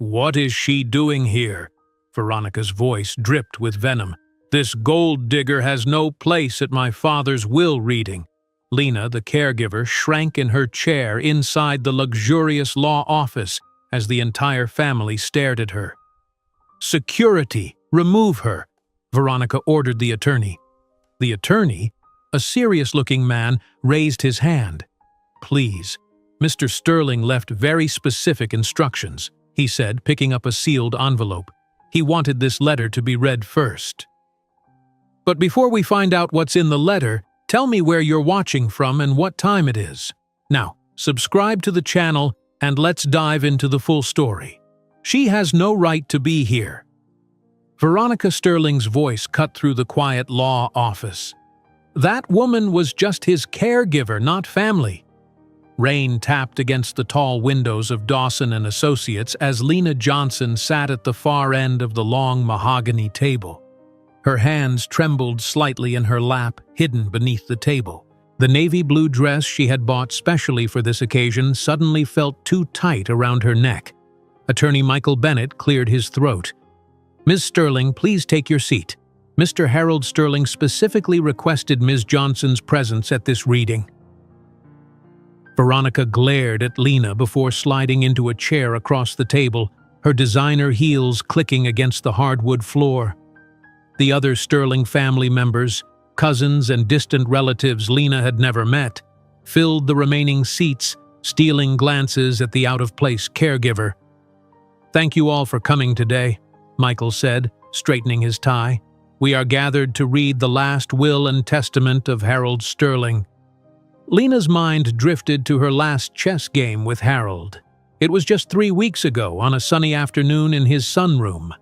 "What is she doing here?" Veronica's voice dripped with venom. "This gold digger has no place at my father's will reading." Lena, the caregiver, shrank in her chair inside the luxurious law office as the entire family stared at her. "Security, remove her," Veronica ordered the attorney. The attorney, a serious-looking man, raised his hand. "Please, Mr. Sterling left very specific instructions," he said, picking up a sealed envelope. "He wanted this letter to be read first." "But before we find out what's in the letter, tell me where you're watching from and what time it is. Now, subscribe to the channel and let's dive into the full story. She has no right to be here." Veronica Sterling's voice cut through the quiet law office. That woman was just his caregiver, not family. Rain tapped against the tall windows of Dawson and Associates as Lena Johnson sat at the far end of the long mahogany table. Her hands trembled slightly in her lap, hidden beneath the table. The navy blue dress she had bought specially for this occasion suddenly felt too tight around her neck. Attorney Michael Bennett cleared his throat. "Ms. Sterling, please take your seat. Mr. Harold Sterling specifically requested Ms. Johnson's presence at this reading." Veronica glared at Lena before sliding into a chair across the table, her designer heels clicking against the hardwood floor. The other Sterling family members, cousins and distant relatives Lena had never met, filled the remaining seats, stealing glances at the out-of-place caregiver. "Thank you all for coming today," Michael said, straightening his tie. "We are gathered to read the last will and testament of Harold Sterling." Lena's mind drifted to her last chess game with Harold. It was just 3 weeks ago, on a sunny afternoon in his sunroom.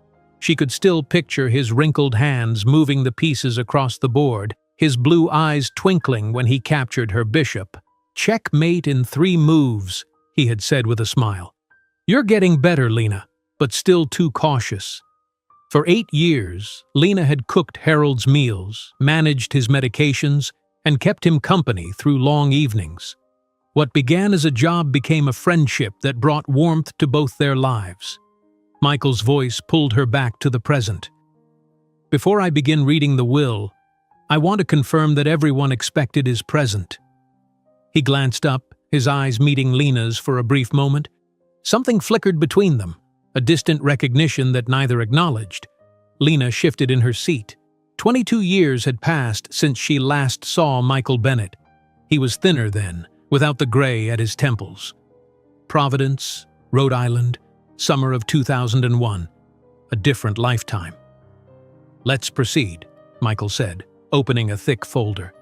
She could still picture his wrinkled hands moving the pieces across the board, his blue eyes twinkling when he captured her bishop. "Checkmate in 3 moves," he had said with a smile. "You're getting better, Lena, but still too cautious." For 8 years, Lena had cooked Harold's meals, managed his medications, and kept him company through long evenings. What began as a job became a friendship that brought warmth to both their lives. Michael's voice pulled her back to the present. "Before I begin reading the will, I want to confirm that everyone expected is present." He glanced up, his eyes meeting Lena's for a brief moment. Something flickered between them, a distant recognition that neither acknowledged. Lena shifted in her seat. 22 years had passed since she last saw Michael Bennett. He was thinner then, without the gray at his temples. Providence, Rhode Island, summer of 2001. A different lifetime. "Let's proceed," Michael said, opening a thick folder.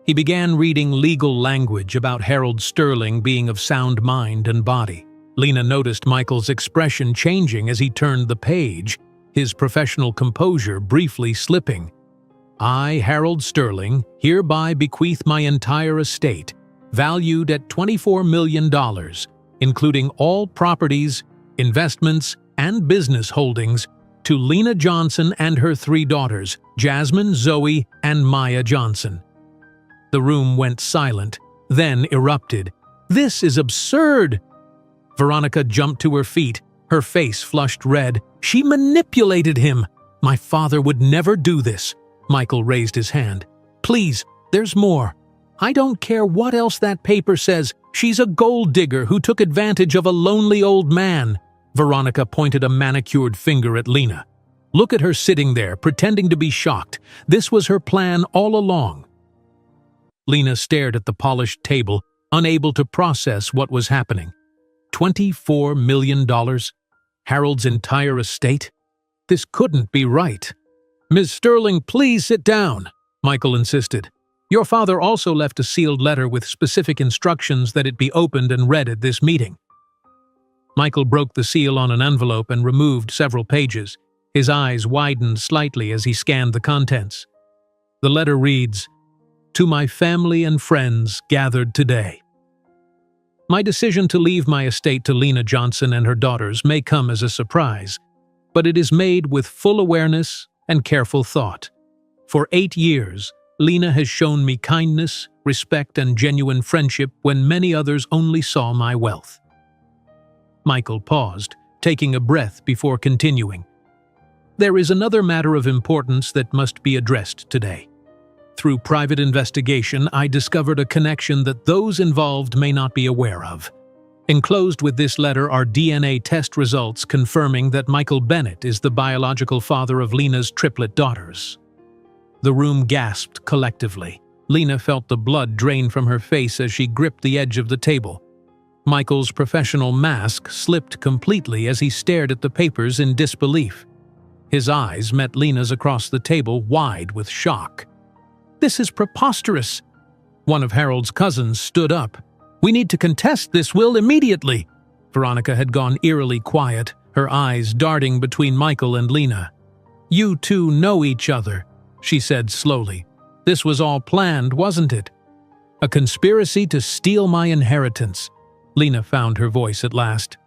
He began reading legal language about Harold Sterling being of sound mind and body. Lena noticed Michael's expression changing as he turned the page, his professional composure briefly slipping. "I, Harold Sterling, hereby bequeath my entire estate, valued at $24 million, including all properties, investments, and business holdings, to Lena Johnson and her 3 daughters, Jasmine, Zoe, and Maya Johnson." The room went silent, then erupted. "This is absurd!" Veronica jumped to her feet, her face flushed red. "She manipulated him! My father would never do this." Michael raised his hand. "Please, there's more. I don't care what else that paper says. She's a gold digger who took advantage of a lonely old man." Veronica pointed a manicured finger at Lena. "Look at her sitting there, pretending to be shocked. This was her plan all along." Lena stared at the polished table, unable to process what was happening. $24 million? Harold's entire estate? This couldn't be right. "Ms. Sterling, please sit down," Michael insisted. "Your father also left a sealed letter with specific instructions that it be opened and read at this meeting." Michael broke the seal on an envelope and removed several pages. His eyes widened slightly as he scanned the contents. The letter reads, "To my family and friends gathered today. My decision to leave my estate to Lena Johnson and her daughters may come as a surprise, but it is made with full awareness and careful thought. For 8 years, Lena has shown me kindness, respect, and genuine friendship when many others only saw my wealth." Michael paused, taking a breath before continuing. There is another matter of importance that must be addressed today. Through private investigation, I discovered a connection that those involved may not be aware of. Enclosed with this letter are DNA test results confirming that Michael Bennett is the biological father of Lena's triplet daughters. The room gasped collectively. Lena felt the blood drain from her face as she gripped the edge of the table. Michael's professional mask slipped completely as he stared at the papers in disbelief. His eyes met Lena's across the table, wide with shock. "This is preposterous!" One of Harold's cousins stood up. "We need to contest this will immediately!" Veronica had gone eerily quiet, her eyes darting between Michael and Lena. "You two know each other," she said slowly. "This was all planned, wasn't it? A conspiracy to steal my inheritance." Lena found her voice at last.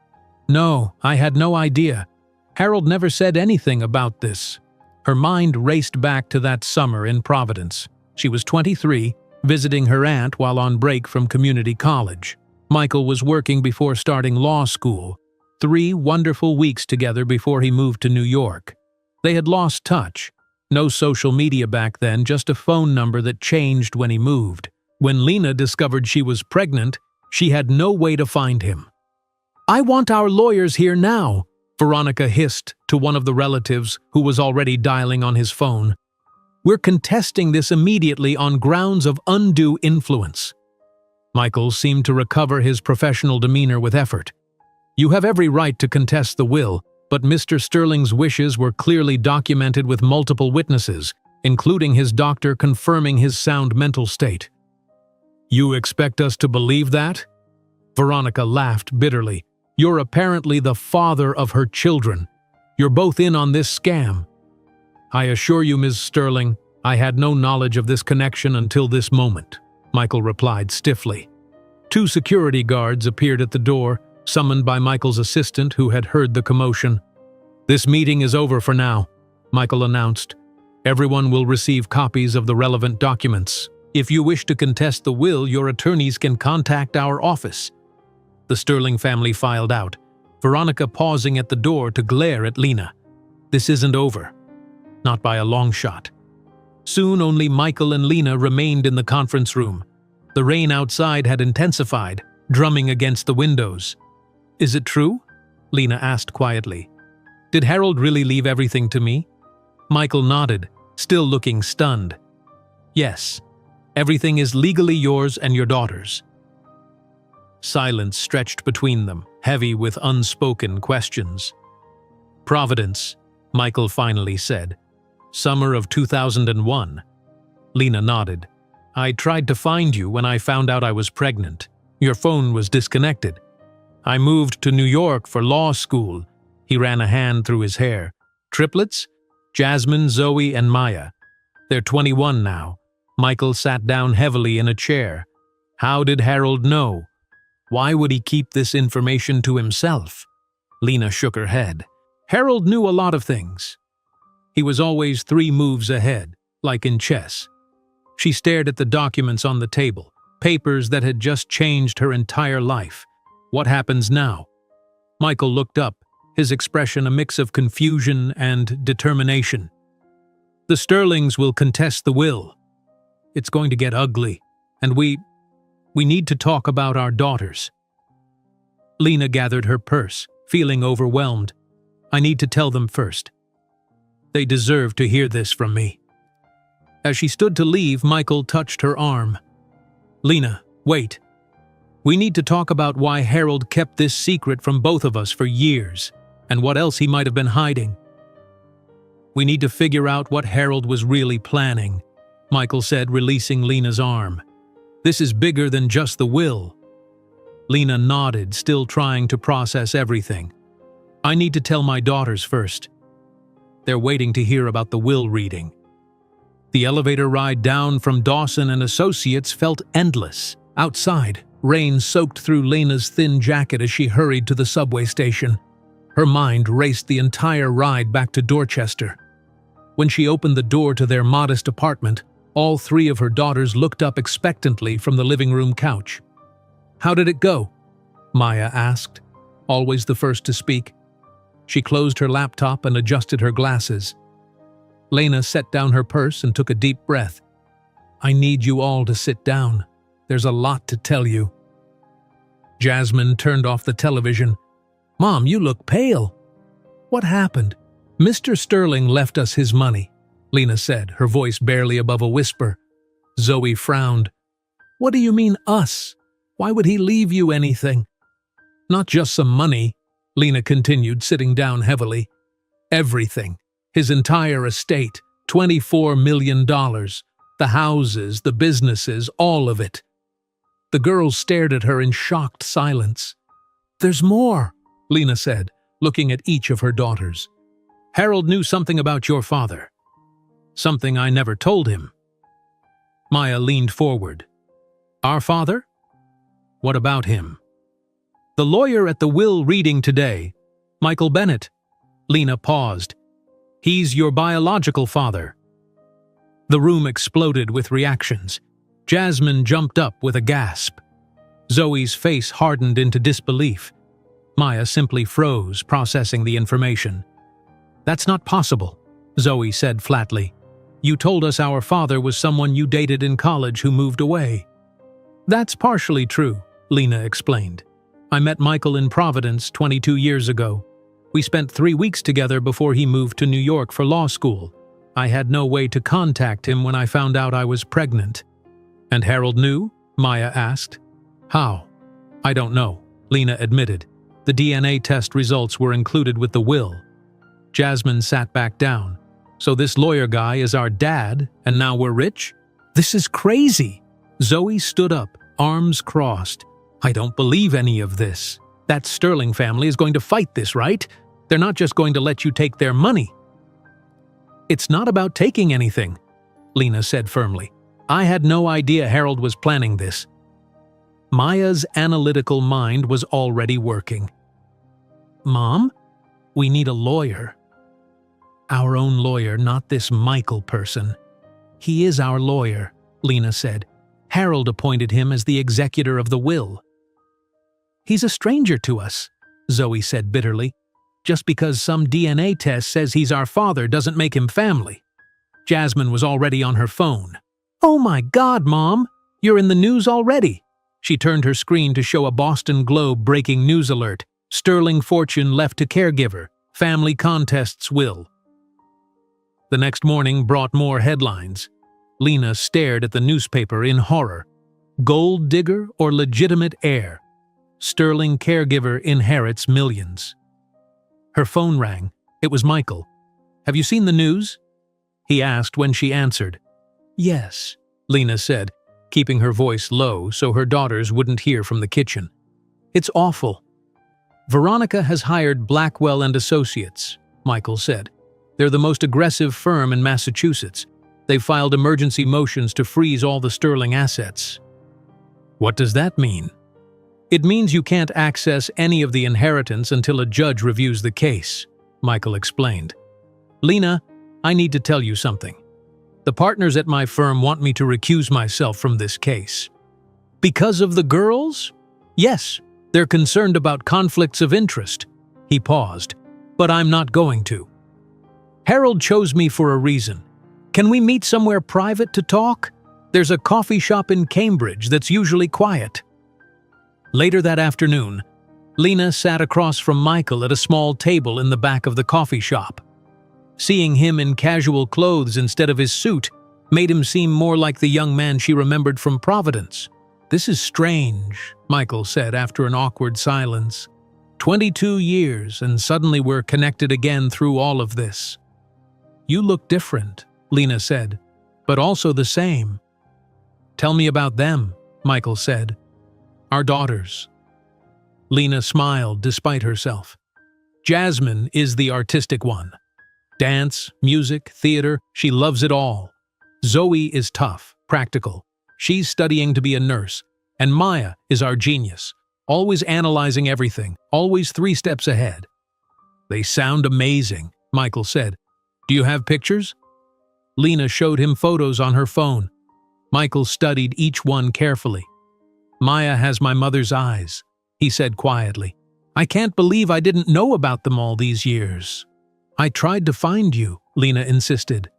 "No, I had no idea. Harold never said anything about this." Her mind raced back to that summer in Providence. She was 23, visiting her aunt while on break from community college. Michael was working before starting law school. 3 wonderful weeks together before he moved to New York. They had lost touch. No social media back then, just a phone number that changed when he moved. When Lena discovered she was pregnant, she had no way to find him. "I want our lawyers here now," Veronica hissed to one of the relatives who was already dialing on his phone. "We're contesting this immediately on grounds of undue influence." Michael seemed to recover his professional demeanor with effort. "You have every right to contest the will, but Mr. Sterling's wishes were clearly documented with multiple witnesses, including his doctor confirming his sound mental state." "You expect us to believe that?" Veronica laughed bitterly. "You're apparently the father of her children. You're both in on this scam." "I assure you, Ms. Sterling, I had no knowledge of this connection until this moment," Michael replied stiffly. 2 security guards appeared at the door, summoned by Michael's assistant who had heard the commotion. "This meeting is over for now," Michael announced. "Everyone will receive copies of the relevant documents. If you wish to contest the will, your attorneys can contact our office." The Sterling family filed out, Veronica pausing at the door to glare at Lena. This isn't over. Not by a long shot. Soon only Michael and Lena remained in the conference room. The rain outside had intensified, drumming against the windows. "Is it true?" Lena asked quietly. "Did Harold really leave everything to me?" Michael nodded, still looking stunned. "Yes. Everything is legally yours and your daughter's." Silence stretched between them, heavy with unspoken questions. "Providence," Michael finally said. "Summer of 2001. Lena nodded. "I tried to find you when I found out I was pregnant. Your phone was disconnected. I moved to New York for law school." He ran a hand through his hair. "Triplets? Jasmine, Zoe, and Maya. They're 21 now." Michael sat down heavily in a chair. How did Harold know? Why would he keep this information to himself? Lena shook her head. Harold knew a lot of things. He was always 3 moves ahead, like in chess. She stared at the documents on the table, papers that had just changed her entire life. What happens now? Michael looked up, his expression a mix of confusion and determination. The Sterlings will contest the will. It's going to get ugly, and we need to talk about our daughters. Lena gathered her purse, feeling overwhelmed. I need to tell them first. They deserve to hear this from me. As she stood to leave, Michael touched her arm. Lena, wait. We need to talk about why Harold kept this secret from both of us for years, and what else he might have been hiding. We need to figure out what Harold was really planning, Michael said, releasing Lena's arm. This is bigger than just the will. Lena nodded, still trying to process everything. I need to tell my daughters first. They're waiting to hear about the will reading. The elevator ride down from Dawson and Associates felt endless. Outside, rain soaked through Lena's thin jacket as she hurried to the subway station. Her mind raced the entire ride back to Dorchester. When she opened the door to their modest apartment, all 3 of her daughters looked up expectantly from the living room couch. How did it go? Maya asked, always the first to speak. She closed her laptop and adjusted her glasses. Lena set down her purse and took a deep breath. "I need you all to sit down. There's a lot to tell you." Jasmine turned off the television. "Mom, you look pale." "What happened?" "Mr. Sterling left us his money," Lena said, her voice barely above a whisper. Zoe frowned. "What do you mean, us? Why would he leave you anything?" "Not just some money," Lena continued, sitting down heavily. "Everything. His entire estate. $24 million. The houses, the businesses, all of it." The girls stared at her in shocked silence. "There's more," Lena said, looking at each of her daughters. "Harold knew something about your father. Something I never told him." Maya leaned forward. "Our father? What about him?" "The lawyer at the will reading today, Michael Bennett." Lena paused. "He's your biological father." The room exploded with reactions. Jasmine jumped up with a gasp. Zoe's face hardened into disbelief. Maya simply froze, processing the information. "That's not possible," Zoe said flatly. "You told us our father was someone you dated in college who moved away." "That's partially true," Lena explained. "I met Michael in Providence 22 years ago. We spent 3 weeks together before he moved to New York for law school. I had no way to contact him when I found out I was pregnant." "And Harold knew?" Maya asked. "How?" "I don't know," Lena admitted. "The DNA test results were included with the will." Jasmine sat back down. "So this lawyer guy is our dad, and now we're rich? This is crazy!" Zoe stood up, arms crossed. "I don't believe any of this. That Sterling family is going to fight this, right? They're not just going to let you take their money." "It's not about taking anything," Lena said firmly. "I had no idea Harold was planning this." Maya's analytical mind was already working. "Mom, we need a lawyer." "Our own lawyer, not this Michael person." "He is our lawyer," Lena said. "Harold appointed him as the executor of the will." "He's a stranger to us," Zoe said bitterly. "Just because some DNA test says he's our father doesn't make him family." Jasmine was already on her phone. "Oh my God, Mom! You're in the news already!" She turned her screen to show a Boston Globe breaking news alert. "Sterling fortune left to caregiver. Family contests will." The next morning brought more headlines. Lena stared at the newspaper in horror. "Gold digger or legitimate heir? Sterling caregiver inherits millions." Her phone rang. It was Michael. "Have you seen the news?" he asked when she answered. "Yes," Lena said, keeping her voice low so her daughters wouldn't hear from the kitchen. "It's awful." "Veronica has hired Blackwell and Associates," Michael said. "They're the most aggressive firm in Massachusetts. They've filed emergency motions to freeze all the Sterling assets." "What does that mean?" "It means you can't access any of the inheritance until a judge reviews the case," Michael explained. "Lena, I need to tell you something. The partners at my firm want me to recuse myself from this case." "Because of the girls?" "Yes, they're concerned about conflicts of interest." He paused. "But I'm not going to. Harold chose me for a reason. Can we meet somewhere private to talk? There's a coffee shop in Cambridge that's usually quiet." Later that afternoon, Lena sat across from Michael at a small table in the back of the coffee shop. Seeing him in casual clothes instead of his suit made him seem more like the young man she remembered from Providence. "This is strange," Michael said after an awkward silence. 22 years, and suddenly we're connected again through all of this." "You look different," Lena said, "but also the same." "Tell me about them," Michael said. "Our daughters." Lena smiled despite herself. "Jasmine is the artistic one. Dance, music, theater, she loves it all. Zoe is tough, practical. She's studying to be a nurse. And Maya is our genius, always analyzing everything, always 3 steps ahead." "They sound amazing," Michael said. "Do you have pictures?" Lena showed him photos on her phone. Michael studied each one carefully. "Maya has my mother's eyes," he said quietly. I can't believe I didn't know about them all these years. I tried to find you, Lena insisted.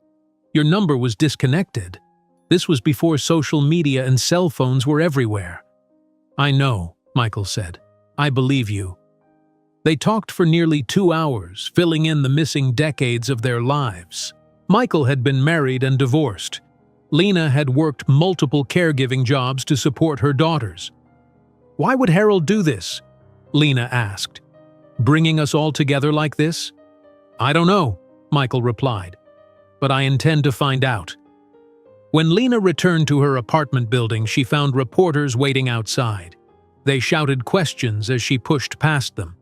Your number was disconnected. This was before social media and cell phones were everywhere. I know, Michael said. I believe you. They talked for nearly 2 hours, filling in the missing decades of their lives. Michael had been married and divorced. Lena had worked multiple caregiving jobs to support her daughters. Why would Harold do this? Lena asked. Bringing us all together like this? I don't know, Michael replied. But I intend to find out. When Lena returned to her apartment building, she found reporters waiting outside. They shouted questions as she pushed past them.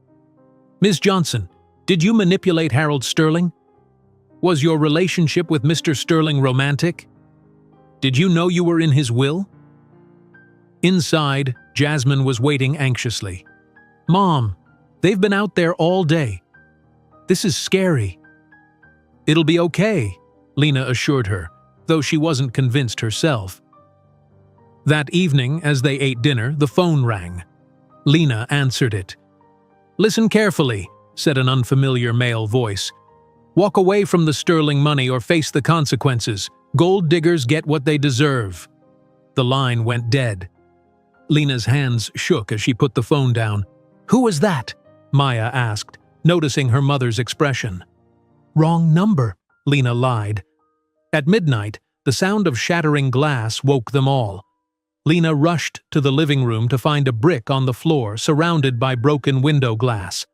Ms. Johnson, did you manipulate Harold Sterling? Was your relationship with Mr. Sterling romantic? Did you know you were in his will? Inside, Jasmine was waiting anxiously. Mom, they've been out there all day. This is scary. It'll be okay, Lena assured her, though she wasn't convinced herself. That evening, as they ate dinner, the phone rang. Lena answered it. Listen carefully, said an unfamiliar male voice. Walk away from the Sterling money or face the consequences. Gold diggers get what they deserve. The line went dead. Lena's hands shook as she put the phone down. Who was that? Maya asked, noticing her mother's expression. Wrong number, Lena lied. At midnight, the sound of shattering glass woke them all. Lena rushed to the living room to find a brick on the floor surrounded by broken window glass.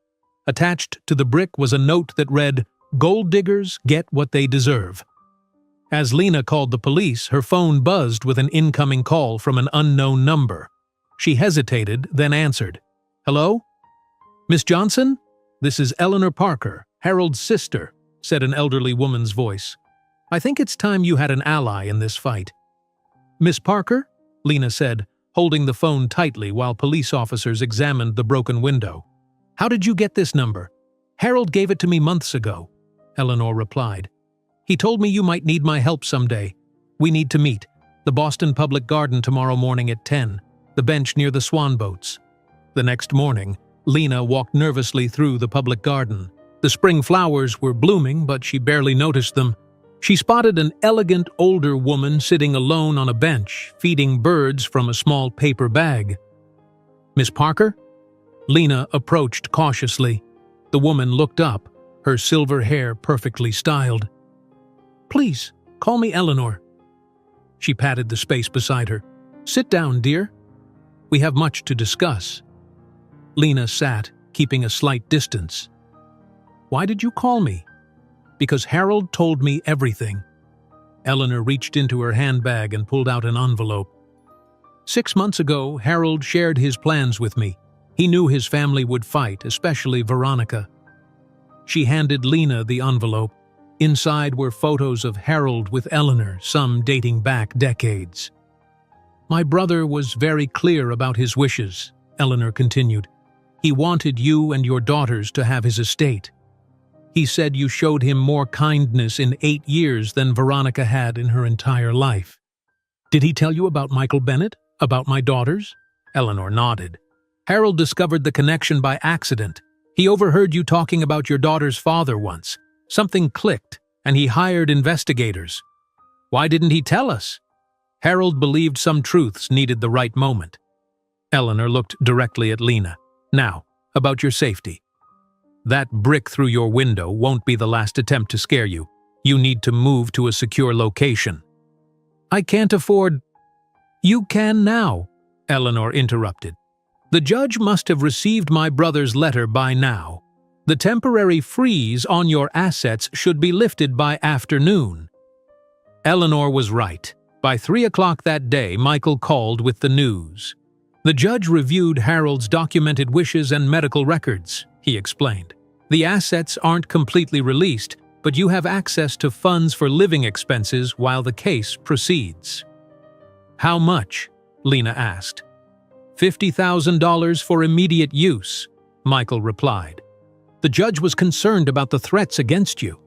Attached to the brick was a note that read, Gold diggers get what they deserve. As Lena called the police, her phone buzzed with an incoming call from an unknown number. She hesitated, then answered. Hello? Miss Johnson? This is Eleanor Parker, Harold's sister, said an elderly woman's voice. I think it's time you had an ally in this fight. Miss Parker? Lena said, holding the phone tightly while police officers examined the broken window. How did you get this number? Harold gave it to me months ago, Eleanor replied. He told me you might need my help someday. We need to meet. The Boston Public Garden tomorrow morning at 10. The bench near the swan boats. The next morning, Lena walked nervously through the public garden. The spring flowers were blooming, but she barely noticed them. She spotted an elegant older woman sitting alone on a bench, feeding birds from a small paper bag. Miss Parker? Lena approached cautiously. The woman looked up, her silver hair perfectly styled. Please, call me Eleanor. She patted the space beside her. Sit down, dear. We have much to discuss. Lena sat, keeping a slight distance. Why did you call me? Because Harold told me everything. Eleanor reached into her handbag and pulled out an envelope. 6 months ago, Harold shared his plans with me. He knew his family would fight, especially Veronica. She handed Lena the envelope. Inside were photos of Harold with Eleanor, some dating back decades. My brother was very clear about his wishes, Eleanor continued. He wanted you and your daughters to have his estate. He said you showed him more kindness in 8 years than Veronica had in her entire life. Did he tell you about Michael Bennett? About my daughters? Eleanor nodded. Harold discovered the connection by accident. He overheard you talking about your daughter's father once. Something clicked, and he hired investigators. Why didn't he tell us? Harold believed some truths needed the right moment. Eleanor looked directly at Lena. Now, about your safety. That brick through your window won't be the last attempt to scare you. You need to move to a secure location. I can't afford... You can now, Eleanor interrupted. The judge must have received my brother's letter by now. The temporary freeze on your assets should be lifted by afternoon. Eleanor was right. By 3 o'clock that day, Michael called with the news. The judge reviewed Harold's documented wishes and medical records, he explained. The assets aren't completely released, but you have access to funds for living expenses while the case proceeds. How much? Lena asked. $50,000 for immediate use, Michael replied. The judge was concerned about the threats against you.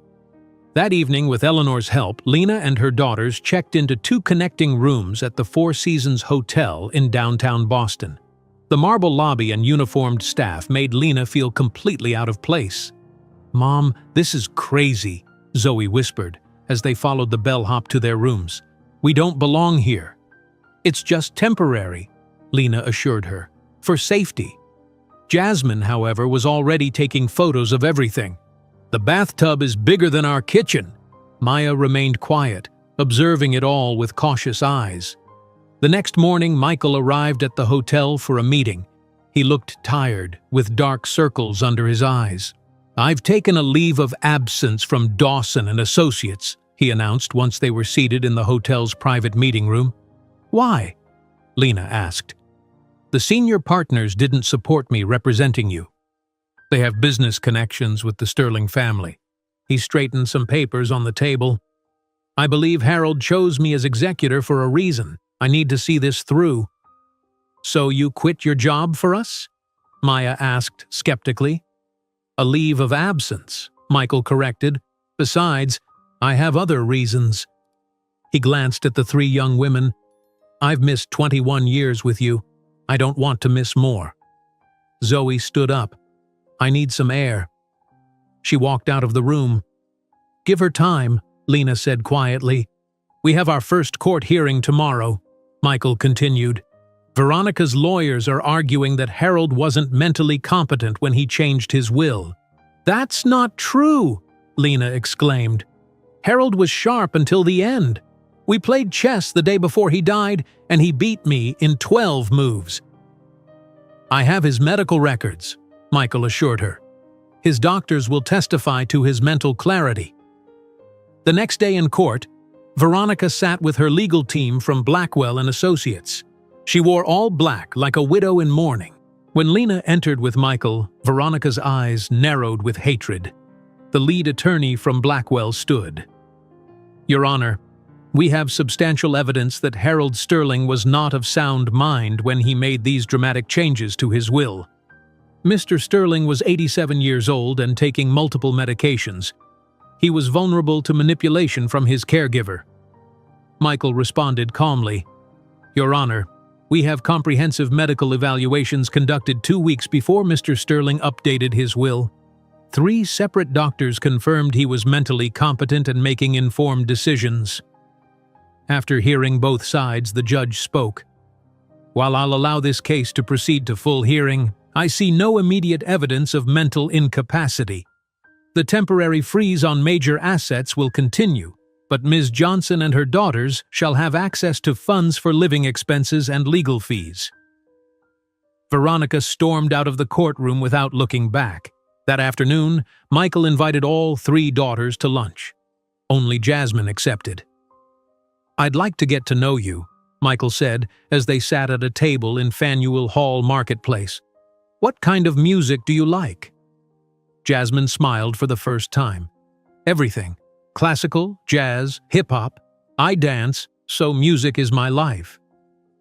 That evening, with Eleanor's help, Lena and her daughters checked into 2 connecting rooms at the Four Seasons Hotel in downtown Boston. The marble lobby and uniformed staff made Lena feel completely out of place. "Mom, this is crazy," Zoe whispered as they followed the bellhop to their rooms. "We don't belong here." "It's just temporary," Lena assured her, "for safety." Jasmine, however, was already taking photos of everything. "The bathtub is bigger than our kitchen." Maya remained quiet, observing it all with cautious eyes. The next morning, Michael arrived at the hotel for a meeting. He looked tired, with dark circles under his eyes. "I've taken a leave of absence from Dawson and Associates," he announced once they were seated in the hotel's private meeting room. "Why?" Lena asked. "The senior partners didn't support me representing you. They have business connections with the Sterling family." He straightened some papers on the table. "I believe Harold chose me as executor for a reason. I need to see this through." "So you quit your job for us?" Maya asked skeptically. "A leave of absence," Michael corrected. "Besides, I have other reasons." He glanced at the three young women. "I've missed 21 years with you. I don't want to miss more." Zoe stood up. "I need some air." She walked out of the room. "Give her time," Lena said quietly. "We have our first court hearing tomorrow," Michael continued. "Veronica's lawyers are arguing that Harold wasn't mentally competent when he changed his will." "That's not true," Lena exclaimed. "Harold was sharp until the end. We played chess the day before he died, and he beat me in 12 moves." "I have his medical records," Michael assured her. "His doctors will testify to his mental clarity." The next day in court, Veronica sat with her legal team from Blackwell and Associates. She wore all black like a widow in mourning. When Lena entered with Michael, Veronica's eyes narrowed with hatred. The lead attorney from Blackwell stood. "Your Honor, we have substantial evidence that Harold Sterling was not of sound mind when he made these dramatic changes to his will. Mr. Sterling was 87 years old and taking multiple medications. He was vulnerable to manipulation from his caregiver." Michael responded calmly. "Your Honor, we have comprehensive medical evaluations conducted 2 weeks before Mr. Sterling updated his will. 3 separate doctors confirmed he was mentally competent and making informed decisions." After hearing both sides, the judge spoke. "While I'll allow this case to proceed to full hearing, I see no immediate evidence of mental incapacity. The temporary freeze on major assets will continue, but Ms. Johnson and her daughters shall have access to funds for living expenses and legal fees." Veronica stormed out of the courtroom without looking back. That afternoon, Michael invited all 3 daughters to lunch. Only Jasmine accepted. "I'd like to get to know you," Michael said as they sat at a table in Faneuil Hall Marketplace. "What kind of music do you like?" Jasmine smiled for the first time. "Everything. Classical, jazz, hip-hop. I dance, so music is my life."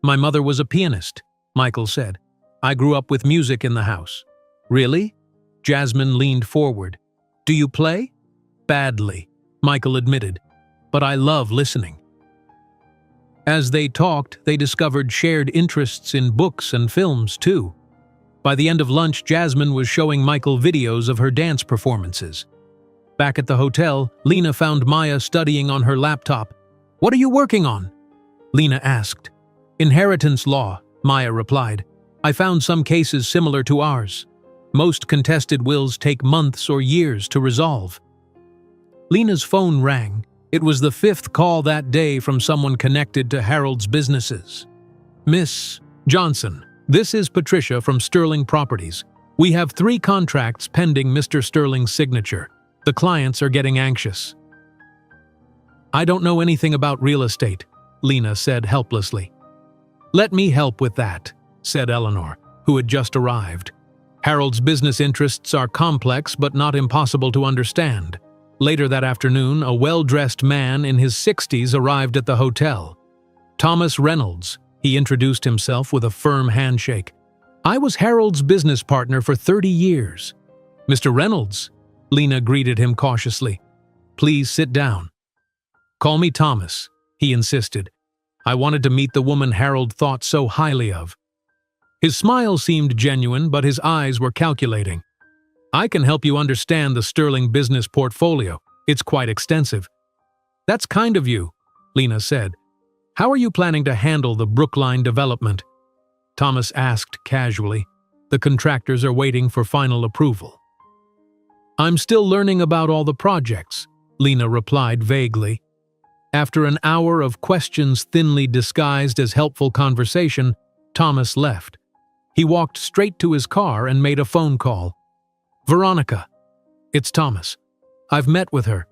"My mother was a pianist," Michael said. "I grew up with music in the house." "Really?" Jasmine leaned forward. "Do you play?" "Badly," Michael admitted. "But I love listening." As they talked, they discovered shared interests in books and films, too. By the end of lunch, Jasmine was showing Michael videos of her dance performances. Back at the hotel, Lena found Maya studying on her laptop. "What are you working on?" Lena asked. "Inheritance law," Maya replied. "I found some cases similar to ours. Most contested wills take months or years to resolve." Lena's phone rang. It was the 5th call that day from someone connected to Harold's businesses. "Miss Johnson, this is Patricia from Sterling Properties. We have 3 contracts pending Mr. Sterling's signature. The clients are getting anxious." "I don't know anything about real estate," Lena said helplessly. "Let me help with that," said Eleanor, who had just arrived. "Harold's business interests are complex but not impossible to understand." Later that afternoon, a well-dressed man in his 60s arrived at the hotel. "Thomas Reynolds," he introduced himself with a firm handshake. "I was Harold's business partner for 30 years." "Mr. Reynolds," Lena greeted him cautiously. "Please sit down." "Call me Thomas," he insisted. "I wanted to meet the woman Harold thought so highly of." His smile seemed genuine, but his eyes were calculating. "I can help you understand the Sterling business portfolio. It's quite extensive." "That's kind of you," Lena said. "How are you planning to handle the Brookline development?" Thomas asked casually. "The contractors are waiting for final approval." "I'm still learning about all the projects," Lena replied vaguely. After an hour of questions thinly disguised as helpful conversation, Thomas left. He walked straight to his car and made a phone call. "Veronica, it's Thomas. I've met with her."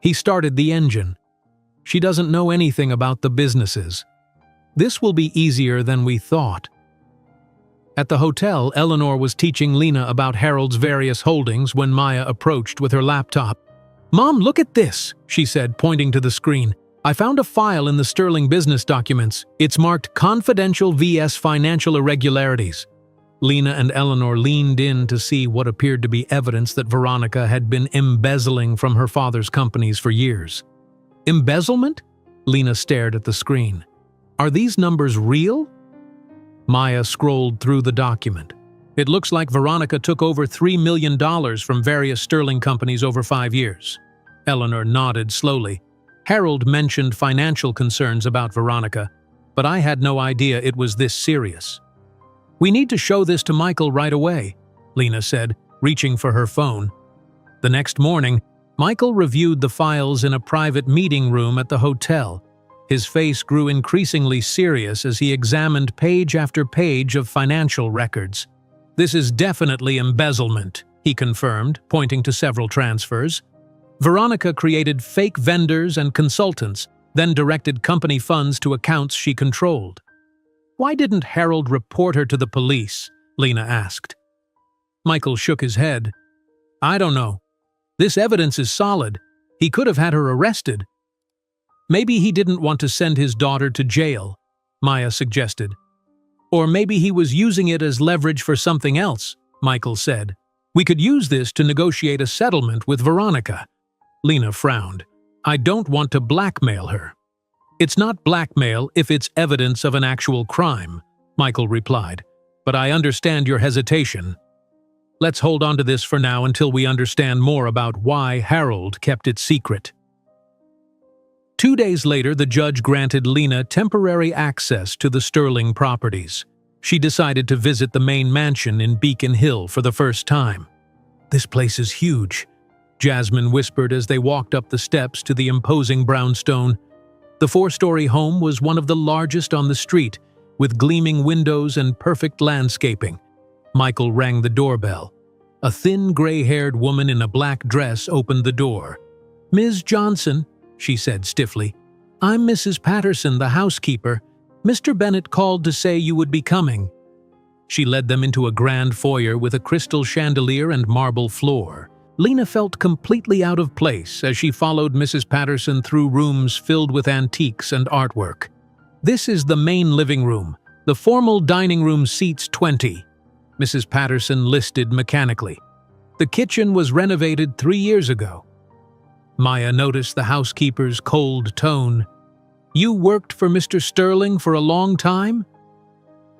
He started the engine. "She doesn't know anything about the businesses. This will be easier than we thought." At the hotel, Eleanor was teaching Lena about Harold's various holdings when Maya approached with her laptop. "Mom, look at this," she said, pointing to the screen. "I found a file in the Sterling business documents. It's marked Confidential vs. Financial Irregularities." Lena and Eleanor leaned in to see what appeared to be evidence that Veronica had been embezzling from her father's companies for years. "Embezzlement?" Lena stared at the screen. "Are these numbers real?" Maya scrolled through the document. "It looks like Veronica took over $3 million from various Sterling companies over 5 years." Eleanor nodded slowly. "Harold mentioned financial concerns about Veronica, but I had no idea it was this serious." "We need to show this to Michael right away," Lena said, reaching for her phone. The next morning, Michael reviewed the files in a private meeting room at the hotel. His face grew increasingly serious as he examined page after page of financial records. "This is definitely embezzlement," he confirmed, pointing to several transfers. "Veronica created fake vendors and consultants, then directed company funds to accounts she controlled." "Why didn't Harold report her to the police?" Lena asked. Michael shook his head. "I don't know. This evidence is solid. He could have had her arrested." "Maybe he didn't want to send his daughter to jail," Maya suggested. "Or maybe he was using it as leverage for something else," Michael said. "We could use this to negotiate a settlement with Veronica." Lena frowned. "I don't want to blackmail her." "It's not blackmail if it's evidence of an actual crime," Michael replied. "But I understand your hesitation. Let's hold on to this for now until we understand more about why Harold kept it secret." 2 days later, the judge granted Lena temporary access to the Sterling properties. She decided to visit the main mansion in Beacon Hill for the first time. "This place is huge," Jasmine whispered as they walked up the steps to the imposing brownstone. The 4-story home was one of the largest on the street, with gleaming windows and perfect landscaping. Michael rang the doorbell. A thin, gray-haired woman in a black dress opened the door. "Ms. Johnson," she said stiffly. "I'm Mrs. Patterson, the housekeeper. Mr. Bennett called to say you would be coming." She led them into a grand foyer with a crystal chandelier and marble floor. Lena felt completely out of place as she followed Mrs. Patterson through rooms filled with antiques and artwork. "This is the main living room. The formal dining room seats 20. Mrs. Patterson listed mechanically. "The kitchen was renovated 3 years ago." Maya noticed the housekeeper's cold tone. "You worked for Mr. Sterling for a long time?"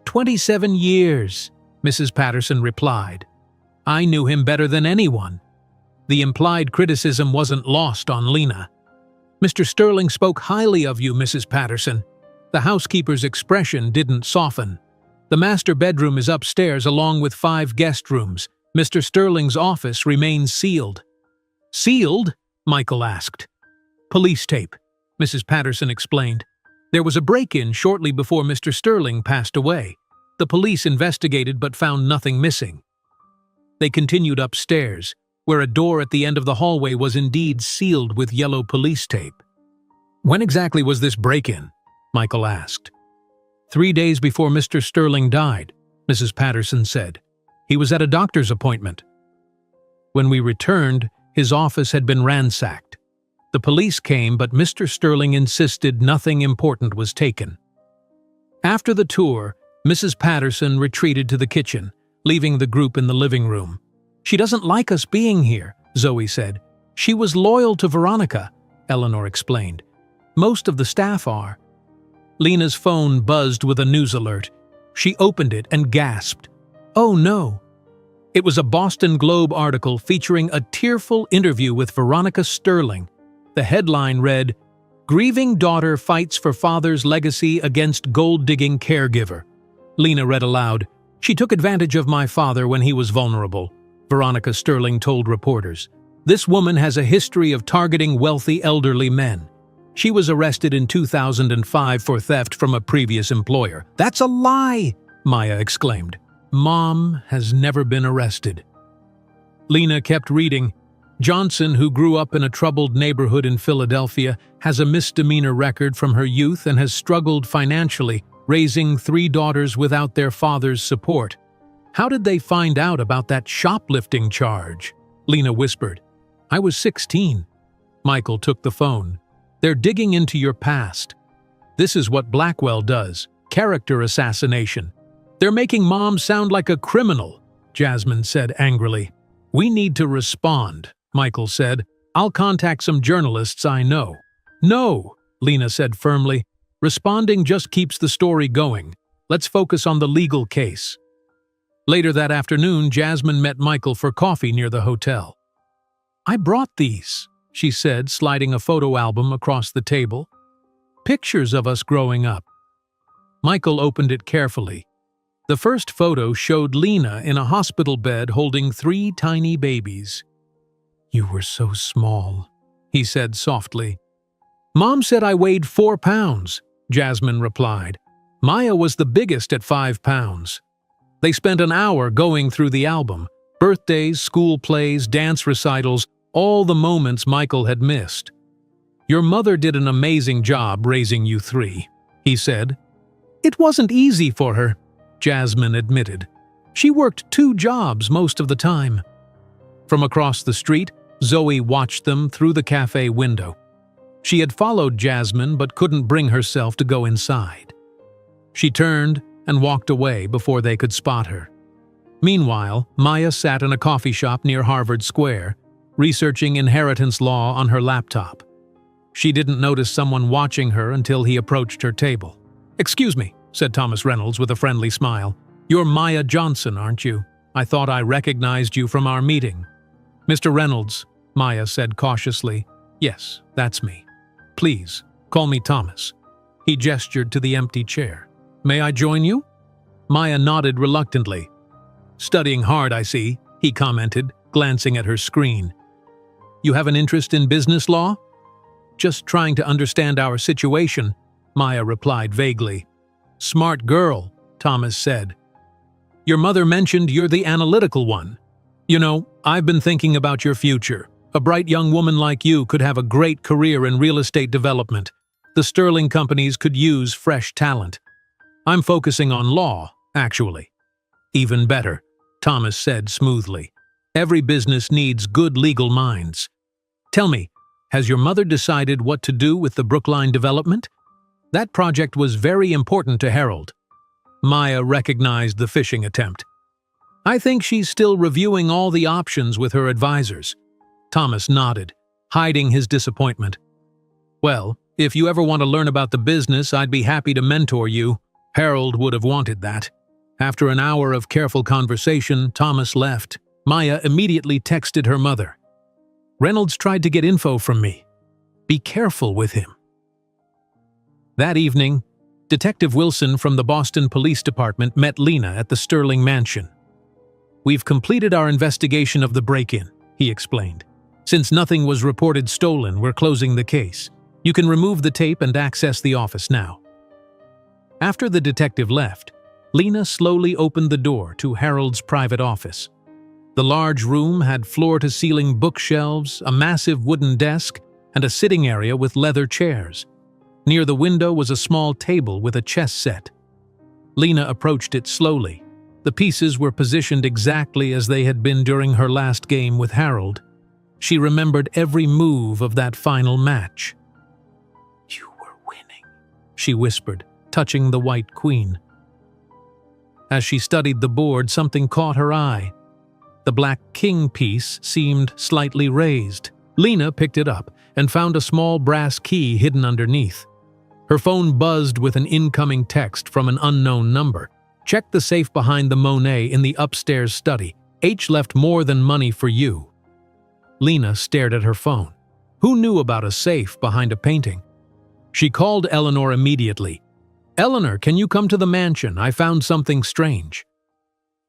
27 years, Mrs. Patterson replied. "I knew him better than anyone." The implied criticism wasn't lost on Lena. "Mr. Sterling spoke highly of you, Mrs. Patterson." The housekeeper's expression didn't soften. "The master bedroom is upstairs along with 5 guest rooms. Mr. Sterling's office remains sealed." "Sealed?" Michael asked. "Police tape," Mrs. Patterson explained. "There was a break-in shortly before Mr. Sterling passed away. The police investigated but found nothing missing." They continued upstairs, where a door at the end of the hallway was indeed sealed with yellow police tape. "When exactly was this break-in?" Michael asked. 3 days before Mr. Sterling died," Mrs. Patterson said. "He was at a doctor's appointment. When we returned, his office had been ransacked. The police came, but Mr. Sterling insisted nothing important was taken." After the tour, Mrs. Patterson retreated to the kitchen, leaving the group in the living room. "She doesn't like us being here," Zoe said. "She was loyal to Veronica," Eleanor explained. "Most of the staff are." Lena's phone buzzed with a news alert. She opened it and gasped. Oh no! It was a Boston Globe article featuring a tearful interview with Veronica Sterling. The headline read, "Grieving daughter fights for father's legacy against gold-digging caregiver." Lena read aloud, "She took advantage of my father when he was vulnerable," Veronica Sterling told reporters. "This woman has a history of targeting wealthy elderly men. She was arrested in 2005 for theft from a previous employer." "That's a lie!" Maya exclaimed. "Mom has never been arrested." Lena kept reading. Johnson, who grew up in a troubled neighborhood in Philadelphia, has a misdemeanor record from her youth and has struggled financially, raising 3 daughters without their father's support. "How did they find out about that shoplifting charge?" Lena whispered. "I was 16. Michael took the phone. "They're digging into your past. This is what Blackwell does, character assassination. They're making Mom sound like a criminal," Jasmine said angrily. "We need to respond," Michael said. "I'll contact some journalists I know." "No," Lena said firmly. "Responding just keeps the story going. Let's focus on the legal case." Later that afternoon, Jasmine met Michael for coffee near the hotel. "I brought these," she said, sliding a photo album across the table. "Pictures of us growing up." Michael opened it carefully. The first photo showed Lena in a hospital bed holding 3 tiny babies. "You were so small," he said softly. "Mom said I weighed 4 pounds, Jasmine replied. Maya was the biggest at 5 pounds. They spent an hour going through the album. Birthdays, school plays, dance recitals, all the moments Michael had missed. "Your mother did an amazing job raising you 3, he said. "It wasn't easy for her," Jasmine admitted. "She worked 2 jobs most of the time." From across the street, Zoe watched them through the cafe window. She had followed Jasmine but couldn't bring herself to go inside. She turned and walked away before they could spot her. Meanwhile, Maya sat in a coffee shop near Harvard Square, researching inheritance law on her laptop. She didn't notice someone watching her until he approached her table. "Excuse me," said Thomas Reynolds with a friendly smile. "You're Maya Johnson, aren't you? I thought I recognized you from our meeting." "Mr. Reynolds," Maya said cautiously. "Yes, that's me. Please, call me Thomas." He gestured to the empty chair. "May I join you?" Maya nodded reluctantly. "Studying hard, I see," he commented, glancing at her screen. "You have an interest in business law?" "Just trying to understand our situation," Maya replied vaguely. "Smart girl," Thomas said. "Your mother mentioned you're the analytical one. You know, I've been thinking about your future. A bright young woman like you could have a great career in real estate development. The Sterling companies could use fresh talent. I'm focusing on law, actually." "Even better," Thomas said smoothly. "Every business needs good legal minds. Tell me, has your mother decided what to do with the Brookline development? That project was very important to Harold." Maya recognized the fishing attempt. "I think she's still reviewing all the options with her advisors." Thomas nodded, hiding his disappointment. "Well, if you ever want to learn about the business, I'd be happy to mentor you. Harold would have wanted that." After an hour of careful conversation, Thomas left. Maya immediately texted her mother. "Reynolds tried to get info from me. Be careful with him." That evening, Detective Wilson from the Boston Police Department met Lena at the Sterling mansion. "We've completed our investigation of the break-in," he explained. "Since nothing was reported stolen, we're closing the case. You can remove the tape and access the office now." After the detective left, Lena slowly opened the door to Harold's private office. The large room had floor-to-ceiling bookshelves, a massive wooden desk, and a sitting area with leather chairs. Near the window was a small table with a chess set. Lena approached it slowly. The pieces were positioned exactly as they had been during her last game with Harold. She remembered every move of that final match. "You were winning," she whispered, touching the white queen. As she studied the board, something caught her eye. The black king piece seemed slightly raised. Lena picked it up and found a small brass key hidden underneath. Her phone buzzed with an incoming text from an unknown number. Check the safe behind the Monet in the upstairs study. H left more than money for you." Lena stared at her phone. Who knew about a safe behind a painting? She called Eleanor immediately. "Eleanor, can you come to the mansion? I found something strange."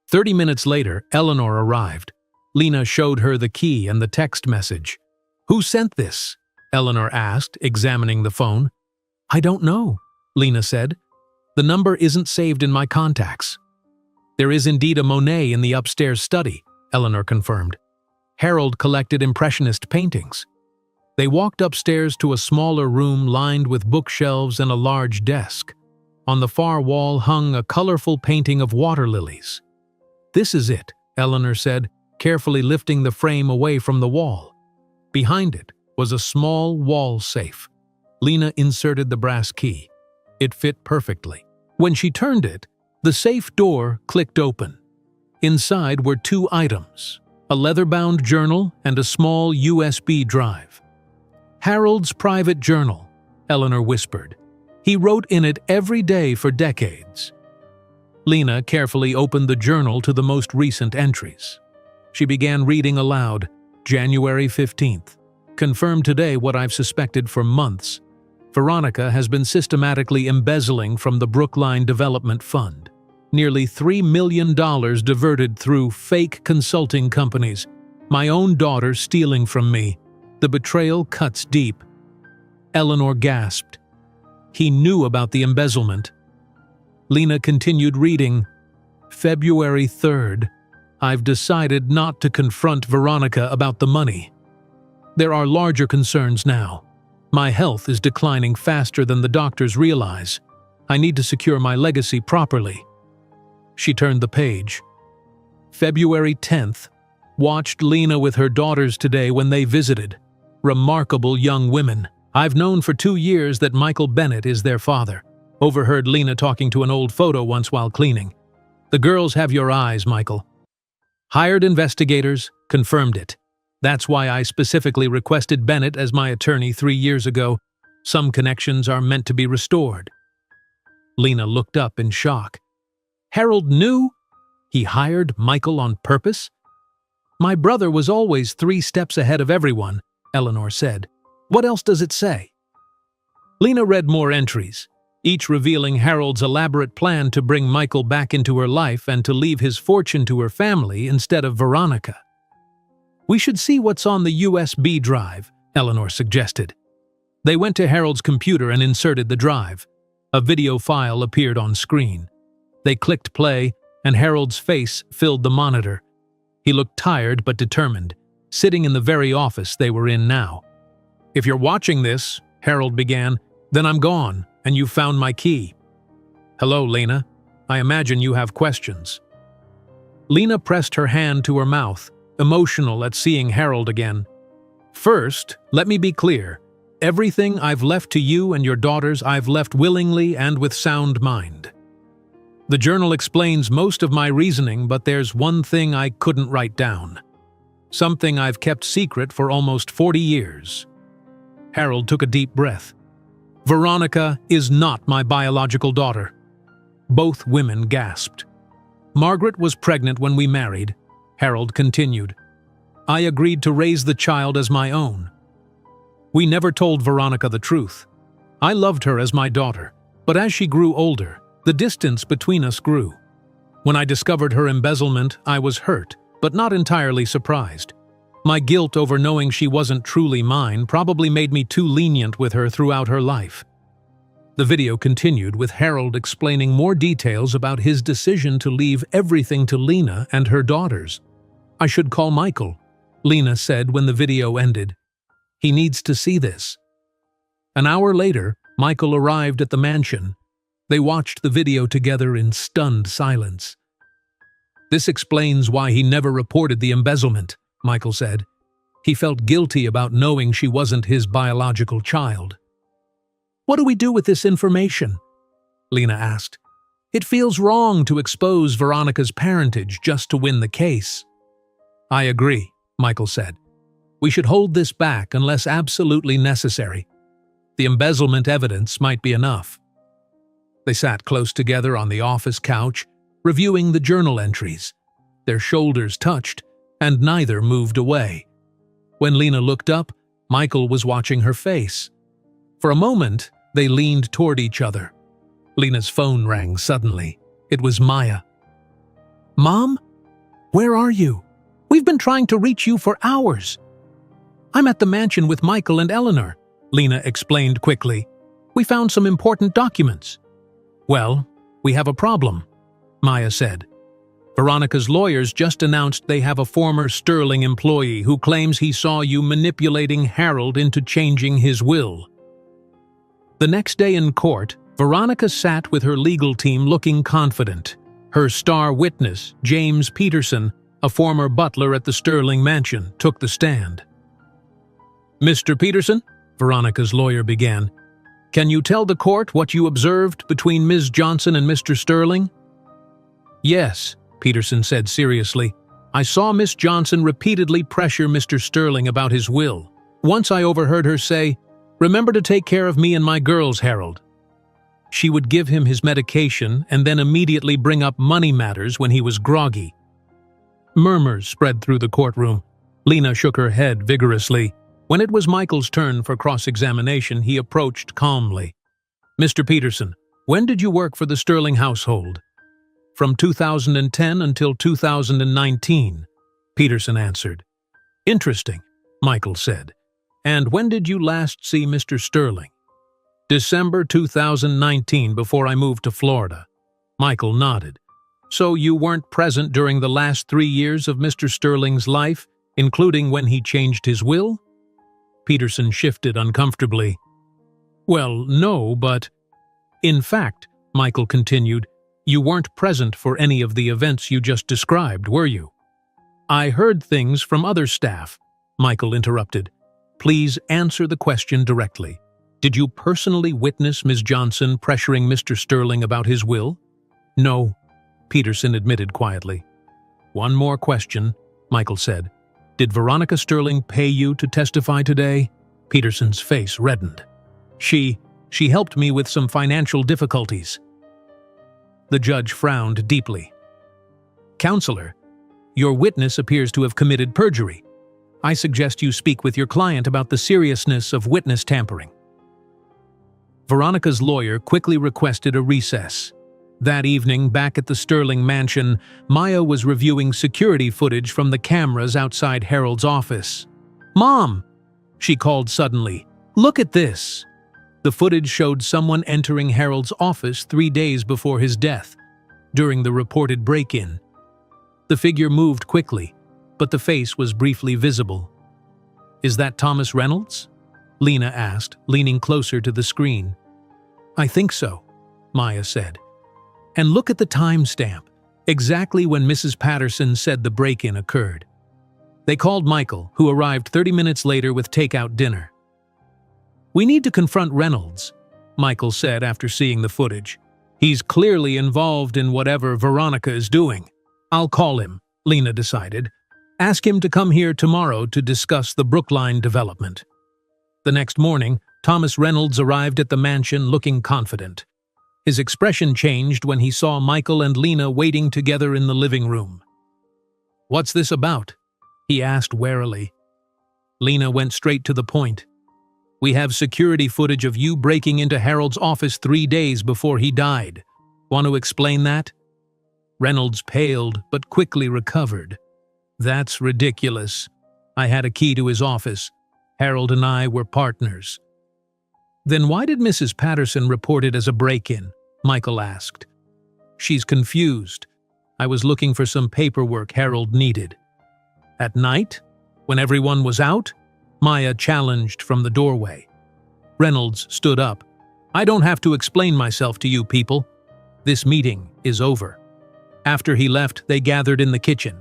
30 minutes later, Eleanor arrived. Lena showed her the key and the text message. "Who sent this?" Eleanor asked, examining the phone. "I don't know," Lena said. "The number isn't saved in my contacts." "There is indeed a Monet in the upstairs study," Eleanor confirmed. Harold collected Impressionist paintings. They walked upstairs to a smaller room lined with bookshelves and a large desk. On the far wall hung a colorful painting of water lilies. "This is it," Eleanor said, carefully lifting the frame away from the wall. Behind it was a small wall safe. Lena inserted the brass key. It fit perfectly. When she turned it, the safe door clicked open. Inside were two items: a leather-bound journal and a small USB drive. "Harold's private journal," Eleanor whispered. "He wrote in it every day for decades." Lena carefully opened the journal to the most recent entries. She began reading aloud. "January 15th. Confirmed today what I've suspected for months. Veronica has been systematically embezzling from the Brookline Development Fund. Nearly $3 million diverted through fake consulting companies. My own daughter stealing from me. The betrayal cuts deep." Eleanor gasped. He knew about the embezzlement. Lena continued reading. "February 3rd. I've decided not to confront Veronica about the money. There are larger concerns now. My health is declining faster than the doctors realize. I need to secure my legacy properly." She turned the page. "February 10th. Watched Lena with her daughters today when they visited. Remarkable young women. I've known for 2 years that Michael Bennett is their father. Overheard Lena talking to an old photo once while cleaning. The girls have your eyes, Michael. Hired investigators, confirmed it. That's why I specifically requested Bennett as my attorney 3 years ago. Some connections are meant to be restored." Lena looked up in shock. "Harold knew? He hired Michael on purpose?" "My brother was always 3 steps ahead of everyone," Eleanor said. "What else does it say?" Lena read more entries, each revealing Harold's elaborate plan to bring Michael back into her life and to leave his fortune to her family instead of Veronica. "We should see what's on the USB drive," Eleanor suggested. They went to Harold's computer and inserted the drive. A video file appeared on screen. They clicked play, and Harold's face filled the monitor. He looked tired but determined, sitting in the very office they were in now. "If you're watching this," Harold began, "then I'm gone, and you've found my key." "Hello, Lena. I imagine you have questions." Lena pressed her hand to her mouth, emotional at seeing Harold again. "First, let me be clear. Everything I've left to you and your daughters I've left willingly and with sound mind. The journal explains most of my reasoning, but there's one thing I couldn't write down. Something I've kept secret for almost 40 years. Harold took a deep breath. "Veronica is not my biological daughter." Both women gasped. "Margaret was pregnant when we married," Harold continued. "I agreed to raise the child as my own. We never told Veronica the truth. I loved her as my daughter, but as she grew older, the distance between us grew. When I discovered her embezzlement, I was hurt, but not entirely surprised. My guilt over knowing she wasn't truly mine probably made me too lenient with her throughout her life." The video continued with Harold explaining more details about his decision to leave everything to Lena and her daughters. "I should call Michael," Lena said when the video ended. "He needs to see this." An hour later, Michael arrived at the mansion. They watched the video together in stunned silence. "This explains why he never reported the embezzlement," Michael said. "He felt guilty about knowing she wasn't his biological child." "What do we do with this information?" Lena asked. "It feels wrong to expose Veronica's parentage just to win the case." "I agree," Michael said. "We should hold this back unless absolutely necessary. The embezzlement evidence might be enough." They sat close together on the office couch, reviewing the journal entries. Their shoulders touched, and neither moved away. When Lena looked up, Michael was watching her face. For a moment, they leaned toward each other. Lena's phone rang suddenly. It was Maya. "Mom? Where are you? We've been trying to reach you for hours." "I'm at the mansion with Michael and Eleanor," Lena explained quickly. "We found some important documents." "Well, we have a problem," Maya said. "Veronica's lawyers just announced they have a former Sterling employee who claims he saw you manipulating Harold into changing his will." The next day in court, Veronica sat with her legal team looking confident. Her star witness, James Peterson, a former butler at the Sterling mansion, took the stand. "Mr. Peterson," Veronica's lawyer began, "can you tell the court what you observed between Ms. Johnson and Mr. Sterling?" "Yes," Peterson said seriously. "I saw Miss Johnson repeatedly pressure Mr. Sterling about his will. Once I overheard her say, 'Remember to take care of me and my girls, Harold.' She would give him his medication and then immediately bring up money matters when he was groggy." Murmurs spread through the courtroom. Lena shook her head vigorously. When it was Michael's turn for cross-examination, he approached calmly. "Mr. Peterson, when did you work for the Sterling household?" "From 2010 until 2019, Peterson answered. "Interesting," Michael said. "And when did you last see Mr. Sterling?" "December 2019, before I moved to Florida." Michael nodded. "So you weren't present during the last 3 years of Mr. Sterling's life, including when he changed his will?" Peterson shifted uncomfortably. "Well, no, but—" "In fact," Michael continued, "you weren't present for any of the events you just described, were you?" "I heard things from other staff," Michael interrupted. "Please answer the question directly. Did you personally witness Ms. Johnson pressuring Mr. Sterling about his will?" "No," Peterson admitted quietly. "One more question," Michael said. "Did Veronica Sterling pay you to testify today?" Peterson's face reddened. She helped me with some financial difficulties." The judge frowned deeply. "Counselor, your witness appears to have committed perjury. I suggest you speak with your client about the seriousness of witness tampering." Veronica's lawyer quickly requested a recess. That evening, back at the Sterling mansion, Maya was reviewing security footage from the cameras outside Harold's office. "Mom!" she called suddenly. "Look at this!" The footage showed someone entering Harold's office 3 days before his death, during the reported break-in. The figure moved quickly, but the face was briefly visible. "Is that Thomas Reynolds?" Lena asked, leaning closer to the screen. "I think so," Maya said. "And look at the timestamp, exactly when Mrs. Patterson said the break-in occurred." They called Michael, who arrived 30 minutes later with takeout dinner. "We need to confront Reynolds," Michael said after seeing the footage. "He's clearly involved in whatever Veronica is doing." "I'll call him," Lena decided. "Ask him to come here tomorrow to discuss the Brookline development." The next morning, Thomas Reynolds arrived at the mansion looking confident. His expression changed when he saw Michael and Lena waiting together in the living room. "What's this about?" he asked warily. Lena went straight to the point. "We have security footage of you breaking into Harold's office 3 days before he died. Want to explain that?" Reynolds paled, but quickly recovered. "That's ridiculous. I had a key to his office. Harold and I were partners." "Then why did Mrs. Patterson report it as a break-in?" Michael asked. "She's confused. I was looking for some paperwork Harold needed." "At night? When everyone was out?" Maya challenged from the doorway. Reynolds stood up. "I don't have to explain myself to you people. This meeting is over." After he left, they gathered in the kitchen.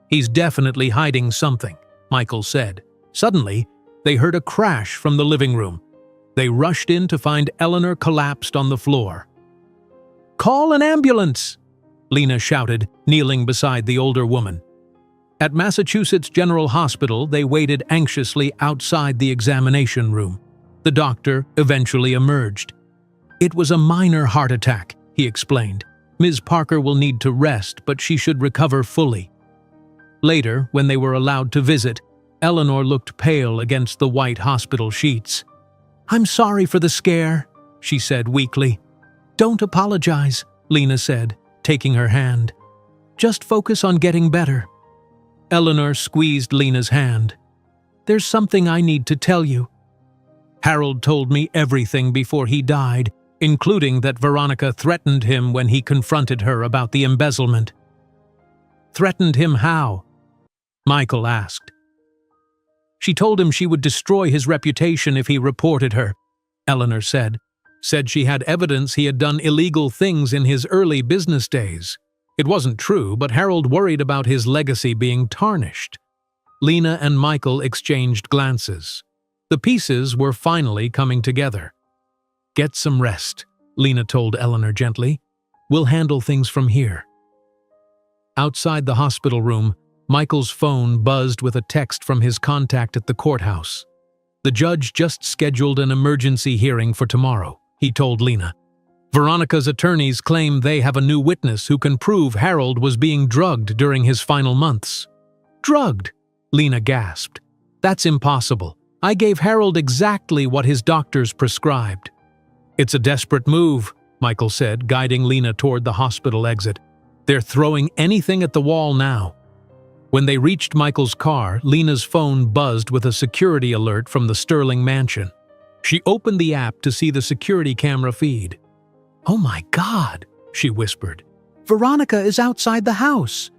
"He's definitely hiding something," Michael said. Suddenly, they heard a crash from the living room. They rushed in to find Eleanor collapsed on the floor. "Call an ambulance!" Lena shouted, kneeling beside the older woman. At Massachusetts General Hospital, they waited anxiously outside the examination room. The doctor eventually emerged. "It was a minor heart attack," he explained. Ms. Parker will need to rest, but she should recover fully. Later, when they were allowed to visit, Eleanor looked pale against the white hospital sheets. "I'm sorry for the scare," she said weakly. "Don't apologize," Lena said, taking her hand. "Just focus on getting better." Eleanor squeezed Lena's hand. "There's something I need to tell you. Harold told me everything before he died, including that Veronica threatened him when he confronted her about the embezzlement." "Threatened him how?" Michael asked. "She told him she would destroy his reputation if he reported her," Eleanor said. "Said she had evidence he had done illegal things in his early business days. It wasn't true, but Harold worried about his legacy being tarnished." Lena and Michael exchanged glances. The pieces were finally coming together. "Get some rest," Lena told Eleanor gently. "We'll handle things from here." Outside the hospital room, Michael's phone buzzed with a text from his contact at the courthouse. "The judge just scheduled an emergency hearing for tomorrow," he told Lena. "Veronica's attorneys claim they have a new witness who can prove Harold was being drugged during his final months." "Drugged?" Lena gasped. "That's impossible. I gave Harold exactly what his doctors prescribed." "It's a desperate move," Michael said, guiding Lena toward the hospital exit. "They're throwing anything at the wall now." When they reached Michael's car, Lena's phone buzzed with a security alert from the Sterling mansion. She opened the app to see the security camera feed. "Oh my God," she whispered. "Veronica is outside the house."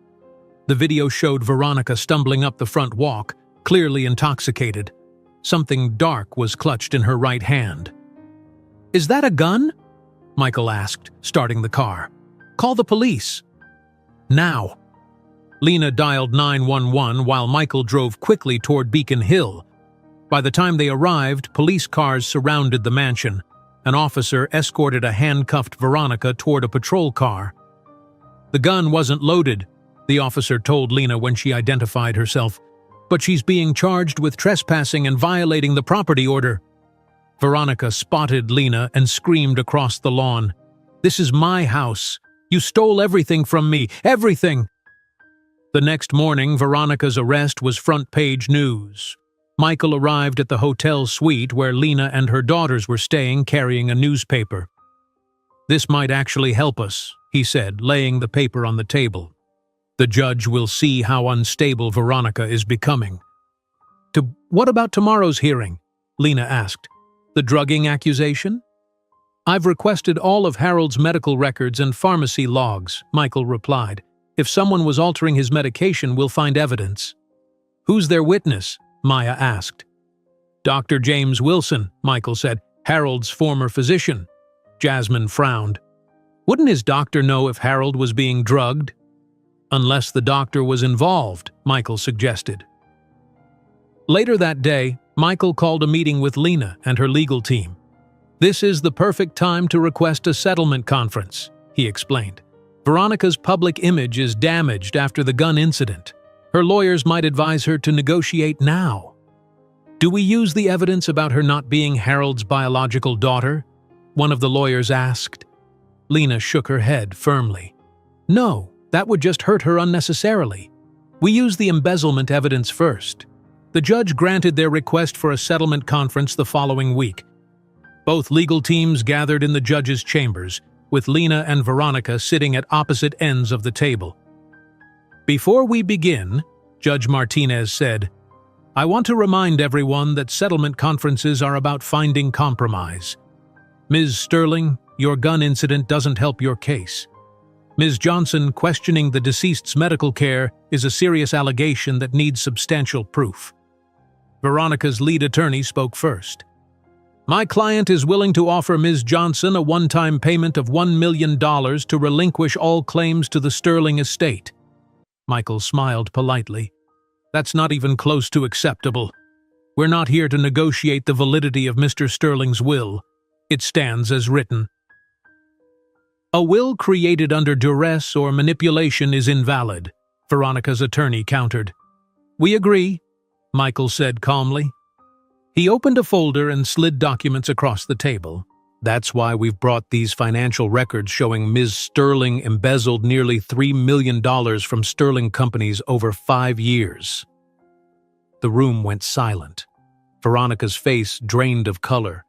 The video showed Veronica stumbling up the front walk, clearly intoxicated. Something dark was clutched in her right hand. "Is that a gun?" Michael asked, starting the car. "Call the police." "Now." Lena dialed 911 while Michael drove quickly toward Beacon Hill. By the time they arrived, police cars surrounded the mansion. An officer escorted a handcuffed Veronica toward a patrol car. "The gun wasn't loaded," the officer told Lena when she identified herself, "but she's being charged with trespassing and violating the property order." Veronica spotted Lena and screamed across the lawn. "This is my house. You stole everything from me, everything!" The next morning, Veronica's arrest was front-page news. Michael arrived at the hotel suite where Lena and her daughters were staying, carrying a newspaper. "This might actually help us," he said, laying the paper on the table. "The judge will see how unstable Veronica is becoming." What about tomorrow's hearing?" Lena asked. "The drugging accusation?" "I've requested all of Harold's medical records and pharmacy logs," Michael replied. "If someone was altering his medication, we'll find evidence." "Who's their witness?" Maya asked. "Dr. James Wilson," Michael said, "Harold's former physician." Jasmine frowned. "Wouldn't his doctor know if Harold was being drugged?" "Unless the doctor was involved," Michael suggested. Later that day, Michael called a meeting with Lena and her legal team. "This is the perfect time to request a settlement conference," he explained. "Veronica's public image is damaged after the gun incident. Her lawyers might advise her to negotiate now." "Do we use the evidence about her not being Harold's biological daughter?" one of the lawyers asked. Lena shook her head firmly. "No, that would just hurt her unnecessarily. We use the embezzlement evidence first." The judge granted their request for a settlement conference the following week. Both legal teams gathered in the judge's chambers, with Lena and Veronica sitting at opposite ends of the table. "Before we begin," Judge Martinez said, "I want to remind everyone that settlement conferences are about finding compromise. Ms. Sterling, your gun incident doesn't help your case. Ms. Johnson questioning the deceased's medical care is a serious allegation that needs substantial proof." Veronica's lead attorney spoke first. "My client is willing to offer Ms. Johnson a one-time payment of $1 million to relinquish all claims to the Sterling estate." Michael smiled politely. "That's not even close to acceptable. We're not here to negotiate the validity of Mr. Sterling's will. It stands as written." "A will created under duress or manipulation is invalid," Veronica's attorney countered. "We agree," Michael said calmly. He opened a folder and slid documents across the table. That's why we've brought these financial records showing Ms. Sterling embezzled nearly $3 million from Sterling companies over 5 years. The room went silent. Veronica's face drained of color.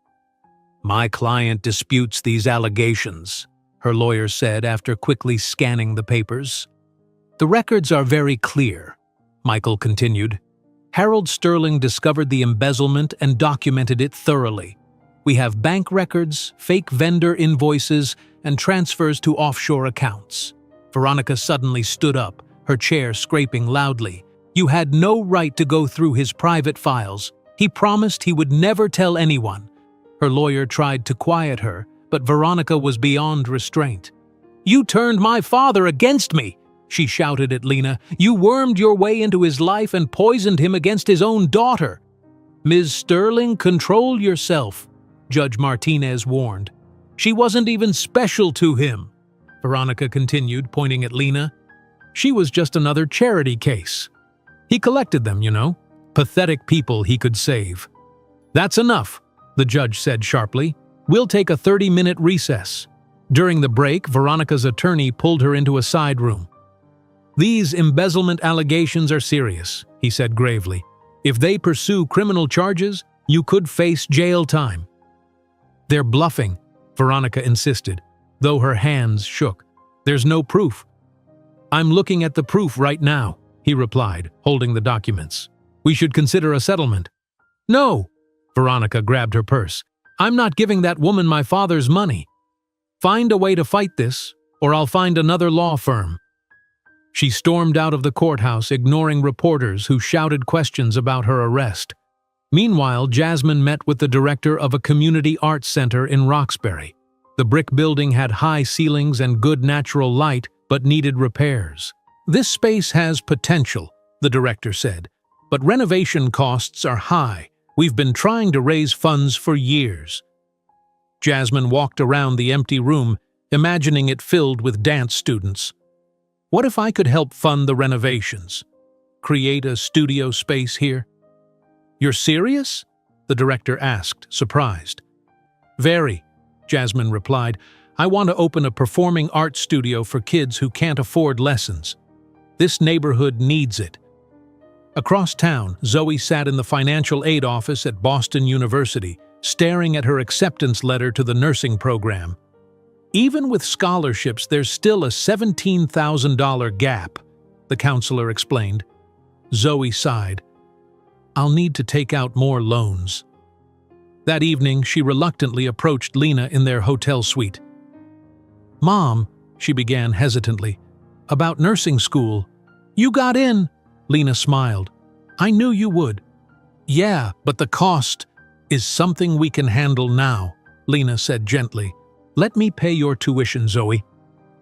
"My client disputes these allegations," her lawyer said after quickly scanning the papers. "The records are very clear," Michael continued. "Harold Sterling discovered the embezzlement and documented it thoroughly. We have bank records, fake vendor invoices, and transfers to offshore accounts." Veronica suddenly stood up, her chair scraping loudly. "You had no right to go through his private files. He promised he would never tell anyone." Her lawyer tried to quiet her, but Veronica was beyond restraint. "You turned my father against me," she shouted at Lena. "You wormed your way into his life and poisoned him against his own daughter." "Ms. Sterling, control yourself," Judge Martinez warned. "She wasn't even special to him," Veronica continued, pointing at Lena. "She was just another charity case. He collected them, you know. Pathetic people he could save." "That's enough," the judge said sharply. "We'll take a 30-minute recess." During the break, Veronica's attorney pulled her into a side room. "These embezzlement allegations are serious," he said gravely. "If they pursue criminal charges, you could face jail time." "They're bluffing," Veronica insisted, though her hands shook. "There's no proof." "I'm looking at the proof right now," he replied, holding the documents. "We should consider a settlement." "No!" Veronica grabbed her purse. "I'm not giving that woman my father's money. Find a way to fight this, or I'll find another law firm." She stormed out of the courthouse, ignoring reporters who shouted questions about her arrest. Meanwhile, Jasmine met with the director of a community arts center in Roxbury. The brick building had high ceilings and good natural light, but needed repairs. "This space has potential," the director said, "but renovation costs are high. We've been trying to raise funds for years." Jasmine walked around the empty room, imagining it filled with dance students. "What if I could help fund the renovations? Create a studio space here?" "You're serious?" the director asked, surprised. "Very," Jasmine replied. "I want to open a performing arts studio for kids who can't afford lessons. This neighborhood needs it." Across town, Zoe sat in the financial aid office at Boston University, staring at her acceptance letter to the nursing program. "Even with scholarships, there's still a $17,000 gap," the counselor explained. Zoe sighed. "I'll need to take out more loans." That evening, she reluctantly approached Lena in their hotel suite. "Mom," she began hesitantly, "about nursing school." "You got in," Lena smiled. "I knew you would." "Yeah, but the cost is something we can handle now," Lena said gently. "Let me pay your tuition, Zoe.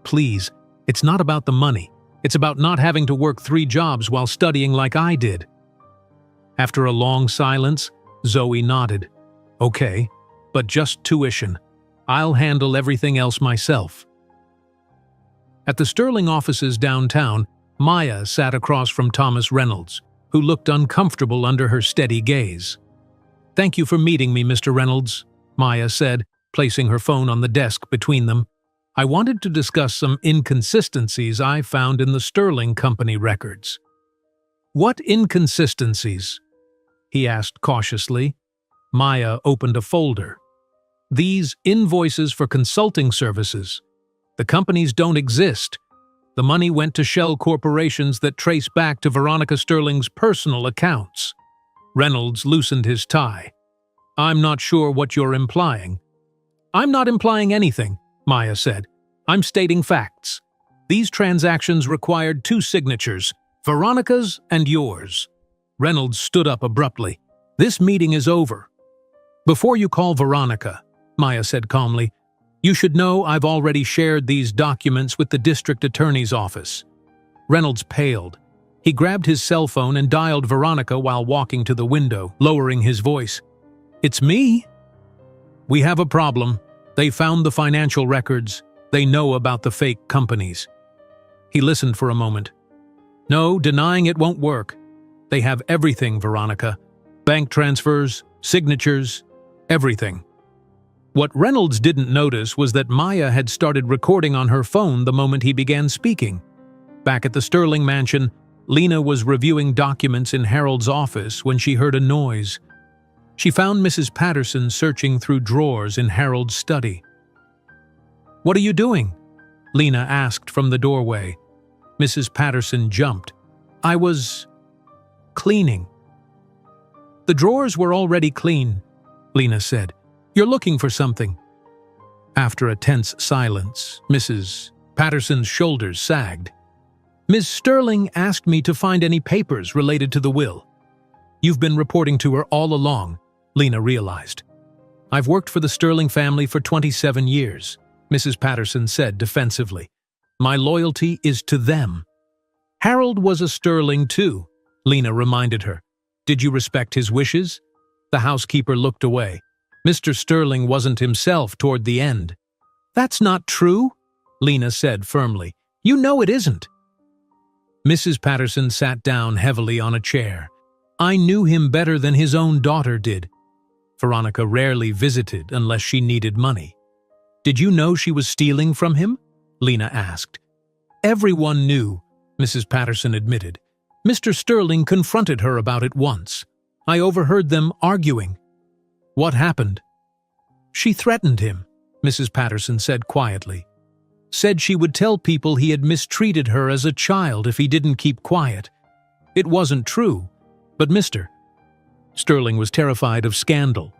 Please, it's not about the money. It's about not having to work 3 jobs while studying like I did." After a long silence, Zoe nodded. "Okay, but just tuition. I'll handle everything else myself." At the Sterling offices downtown, Maya sat across from Thomas Reynolds, who looked uncomfortable under her steady gaze. "Thank you for meeting me, Mr. Reynolds," Maya said, placing her phone on the desk between them. "I wanted to discuss some inconsistencies I found in the Sterling Company records." "What inconsistencies?" he asked cautiously. Maya opened a folder. "These invoices for consulting services. The companies don't exist. The money went to shell corporations that trace back to Veronica Sterling's personal accounts." Reynolds loosened his tie. "I'm not sure what you're implying." "I'm not implying anything," Maya said. "I'm stating facts. These transactions required 2 signatures, Veronica's and yours." Reynolds stood up abruptly. "This meeting is over." "Before you call Veronica," Maya said calmly, "you should know I've already shared these documents with the district attorney's office." Reynolds paled. He grabbed his cell phone and dialed Veronica while walking to the window, lowering his voice. "It's me." "We have a problem. They found the financial records. They know about the fake companies." He listened for a moment. "No, denying it won't work. They have everything, Veronica. Bank transfers, signatures, everything." What Reynolds didn't notice was that Maya had started recording on her phone the moment he began speaking. Back at the Sterling mansion, Lena was reviewing documents in Harold's office when she heard a noise. She found Mrs. Patterson searching through drawers in Harold's study. "What are you doing?" Lena asked from the doorway. Mrs. Patterson jumped. "I was cleaning." "The drawers were already clean," Lena said. "You're looking for something." After a tense silence, Mrs. Patterson's shoulders sagged. "Ms. Sterling asked me to find any papers related to the will." "You've been reporting to her all along," Lena realized. "I've worked for the Sterling family for 27 years, Mrs. Patterson said defensively. "My loyalty is to them." "Harold was a Sterling too," Lena reminded her. "Did you respect his wishes?" The housekeeper looked away. "Mr. Sterling wasn't himself toward the end." "That's not true," Lena said firmly. "You know it isn't." Mrs. Patterson sat down heavily on a chair. "I knew him better than his own daughter did." Veronica rarely visited unless she needed money. "Did you know she was stealing from him?" Lena asked. "Everyone knew," Mrs. Patterson admitted. "Mr. Sterling confronted her about it once. I overheard them arguing." "What happened?" "She threatened him," Mrs. Patterson said quietly. "Said she would tell people he had mistreated her as a child if he didn't keep quiet. It wasn't true, but Mr. Sterling was terrified of scandal."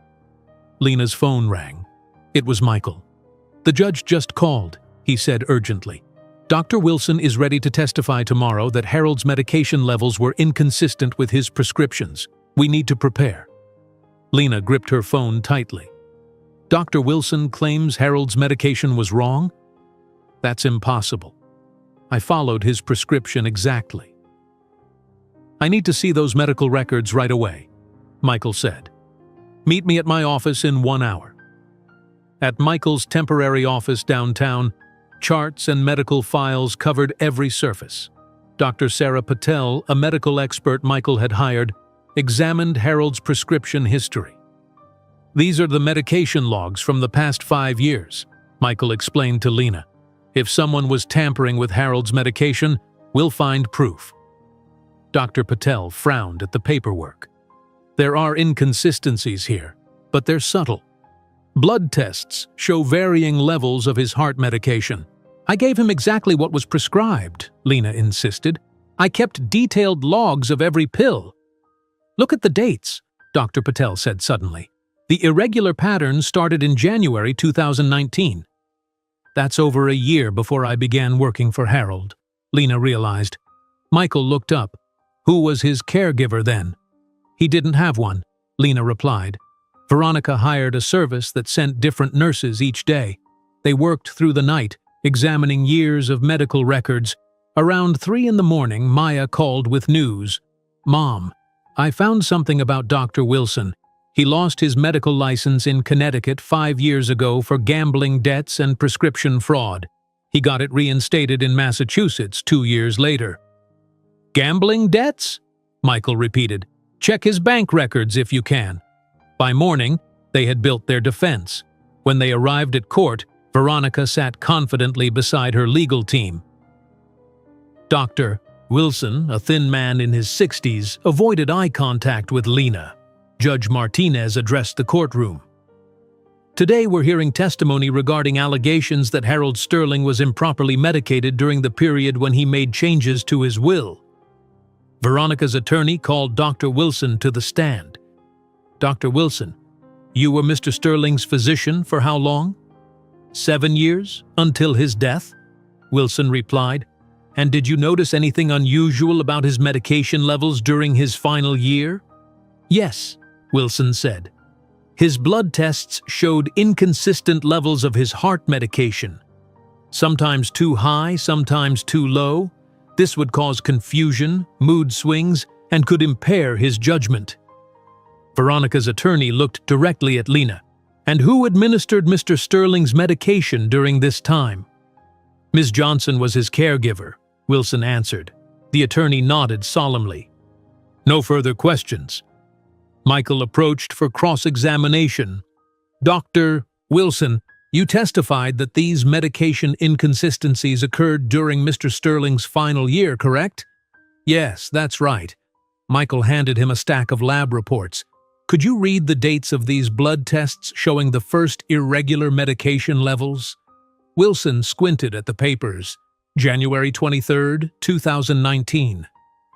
Lena's phone rang. It was Michael. "The judge just called," he said urgently. "Dr. Wilson is ready to testify tomorrow that Harold's medication levels were inconsistent with his prescriptions. We need to prepare." Lena gripped her phone tightly. "Dr. Wilson claims Harold's medication was wrong? That's impossible. I followed his prescription exactly." "I need to see those medical records right away," Michael said. "Meet me at my office in 1 hour." At Michael's temporary office downtown, charts and medical files covered every surface. Dr. Sarah Patel, a medical expert Michael had hired, examined Harold's prescription history. "These are the medication logs from the past 5 years," Michael explained to Lena. "If someone was tampering with Harold's medication, we'll find proof." Dr. Patel frowned at the paperwork. "There are inconsistencies here, but they're subtle. Blood tests show varying levels of his heart medication." "I gave him exactly what was prescribed," Lena insisted. "I kept detailed logs of every pill." "Look at the dates," Dr. Patel said suddenly. "The irregular pattern started in January 2019. "That's over a year before I began working for Harold," Lena realized. Michael looked up. "Who was his caregiver then?" "He didn't have one," Lena replied. "Veronica hired a service that sent different nurses each day. They worked through the night, examining years of medical records. Around 3 in the morning, Maya called with news. 'Mom, I found something about Dr. Wilson. He lost his medical license in Connecticut 5 years ago for gambling debts and prescription fraud. He got it reinstated in Massachusetts 2 years later.'" "Gambling debts?" Michael repeated. "Check his bank records if you can." By morning, they had built their defense. When they arrived at court, Veronica sat confidently beside her legal team. Dr. Wilson, a thin man in his 60s, avoided eye contact with Lena. Judge Martinez addressed the courtroom. "Today we're hearing testimony regarding allegations that Harold Sterling was improperly medicated during the period when he made changes to his will." Veronica's attorney called Dr. Wilson to the stand. "Dr. Wilson, you were Mr. Sterling's physician for how long?" 7 years, until his death," Wilson replied. "And did you notice anything unusual about his medication levels during his final year?" "Yes," Wilson said. "His blood tests showed inconsistent levels of his heart medication. Sometimes too high, sometimes too low. This would cause confusion, mood swings, and could impair his judgment." Veronica's attorney looked directly at Lena. "And who administered Mr. Sterling's medication during this time?" "Ms. Johnson was his caregiver," Wilson answered. The attorney nodded solemnly. "No further questions." Michael approached for cross-examination. "Dr. Wilson, you testified that these medication inconsistencies occurred during Mr. Sterling's final year, correct? Yes, that's right. Michael handed him a stack of lab reports. Could you read the dates of these blood tests showing the first irregular medication levels? Wilson squinted at the papers. January 23, 2019.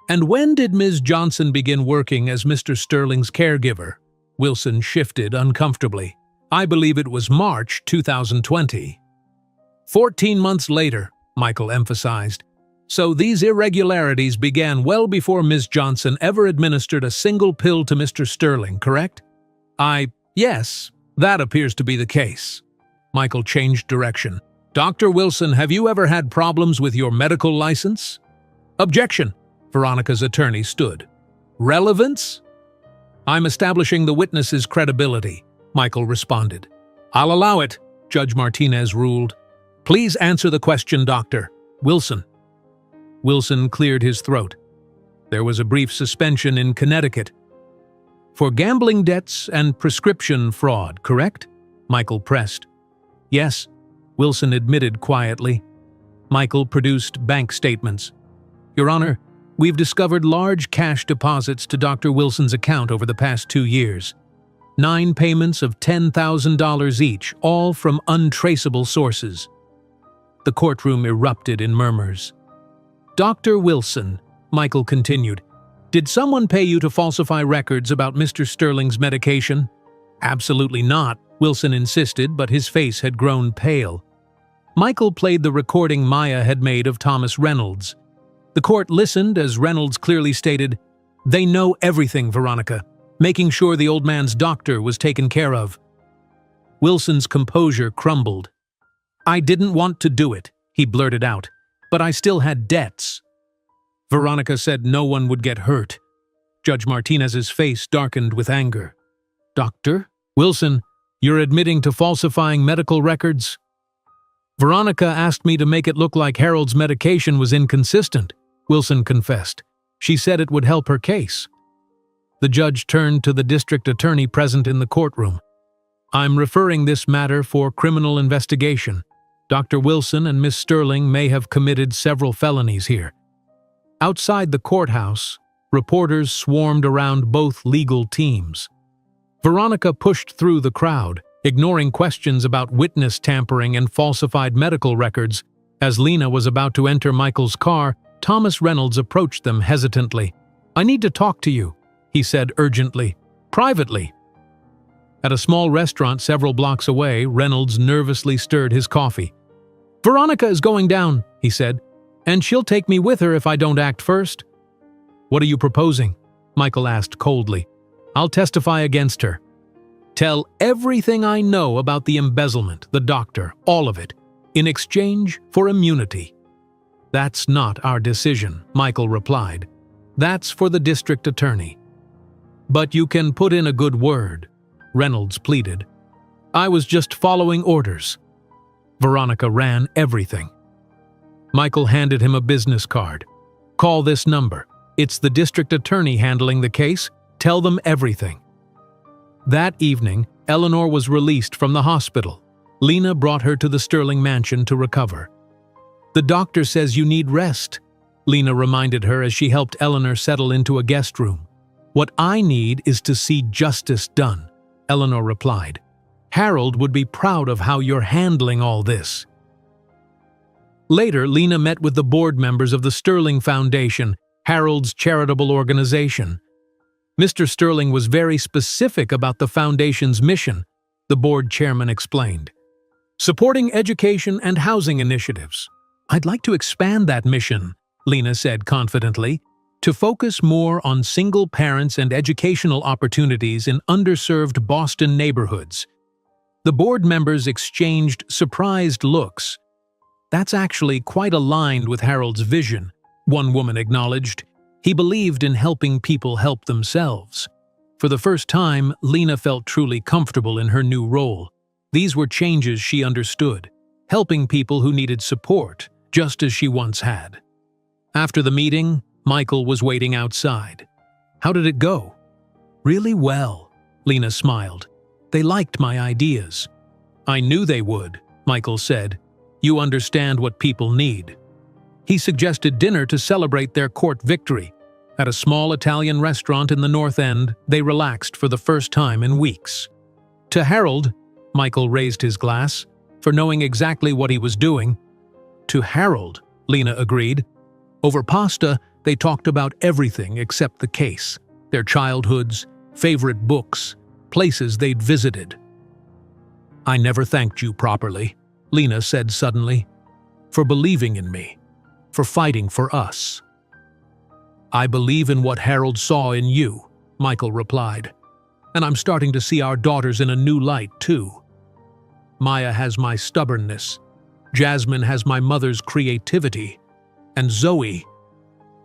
And when did Ms. Johnson begin working as Mr. Sterling's caregiver? Wilson shifted uncomfortably. I believe it was March 2020. 14 months later, Michael emphasized. So these irregularities began well before Ms. Johnson ever administered a single pill to Mr. Sterling, correct? Yes, that appears to be the case. Michael changed direction. Dr. Wilson, have you ever had problems with your medical license? Objection. Veronica's attorney stood. Relevance? I'm establishing the witness's credibility, Michael responded. I'll allow it, Judge Martinez ruled. Please answer the question, Dr. Wilson. Wilson cleared his throat. There was a brief suspension in Connecticut. For gambling debts and prescription fraud, correct? Michael pressed. Yes, Wilson admitted quietly. Michael produced bank statements. Your Honor, we've discovered large cash deposits to Dr. Wilson's account over the past 2 years. 9 payments of $10,000 each, all from untraceable sources. The courtroom erupted in murmurs. Dr. Wilson, Michael continued, did someone pay you to falsify records about Mr. Sterling's medication? Absolutely not, Wilson insisted, but his face had grown pale. Michael played the recording Maya had made of Thomas Reynolds. The court listened as Reynolds clearly stated, They know everything, Veronica, making sure the old man's doctor was taken care of. Wilson's composure crumbled. I didn't want to do it, he blurted out, but I still had debts. Veronica said no one would get hurt. Judge Martinez's face darkened with anger. Doctor? Wilson, you're admitting to falsifying medical records? Veronica asked me to make it look like Harold's medication was inconsistent, Wilson confessed. She said it would help her case. The judge turned to the district attorney present in the courtroom. I'm referring this matter for criminal investigation. Dr. Wilson and Miss Sterling may have committed several felonies here. Outside the courthouse, reporters swarmed around both legal teams. Veronica pushed through the crowd, ignoring questions about witness tampering and falsified medical records. As Lena was about to enter Michael's car, Thomas Reynolds approached them hesitantly. I need to talk to you, he said urgently. Privately. At a small restaurant several blocks away, Reynolds nervously stirred his coffee. Veronica is going down, he said, and she'll take me with her if I don't act first. What are you proposing? Michael asked coldly. I'll testify against her. Tell everything I know about the embezzlement, the doctor, all of it, in exchange for immunity. That's not our decision, Michael replied. That's for the district attorney. But you can put in a good word, Reynolds pleaded. I was just following orders. Veronica ran everything. Michael handed him a business card. Call this number. It's the district attorney handling the case. Tell them everything. That evening, Eleanor was released from the hospital. Lena brought her to the Sterling mansion to recover. The doctor says you need rest, Lena reminded her as she helped Eleanor settle into a guest room. What I need is to see justice done, Eleanor replied. Harold would be proud of how you're handling all this. Later, Lena met with the board members of the Sterling Foundation, Harold's charitable organization. Mr. Sterling was very specific about the foundation's mission, the board chairman explained. Supporting education and housing initiatives. I'd like to expand that mission, Lena said confidently, to focus more on single parents and educational opportunities in underserved Boston neighborhoods. The board members exchanged surprised looks. That's actually quite aligned with Harold's vision, one woman acknowledged. He believed in helping people help themselves. For the first time, Lena felt truly comfortable in her new role. These were changes she understood, helping people who needed support, just as she once had. After the meeting, Michael was waiting outside. How did it go? Really well, Lena smiled. They liked my ideas. I knew they would, Michael said. You understand what people need. He suggested dinner to celebrate their court victory. At a small Italian restaurant in the North End, they relaxed for the first time in weeks. To Harold, Michael raised his glass, for knowing exactly what he was doing. To Harold, Lena agreed. Over pasta, they talked about everything except the case, their childhoods, favorite books, places they'd visited. I never thanked you properly, Lena said suddenly, for believing in me, for fighting for us. I believe in what Harold saw in you, Michael replied, and I'm starting to see our daughters in a new light, too. Maya has my stubbornness, Jasmine has my mother's creativity, and Zoe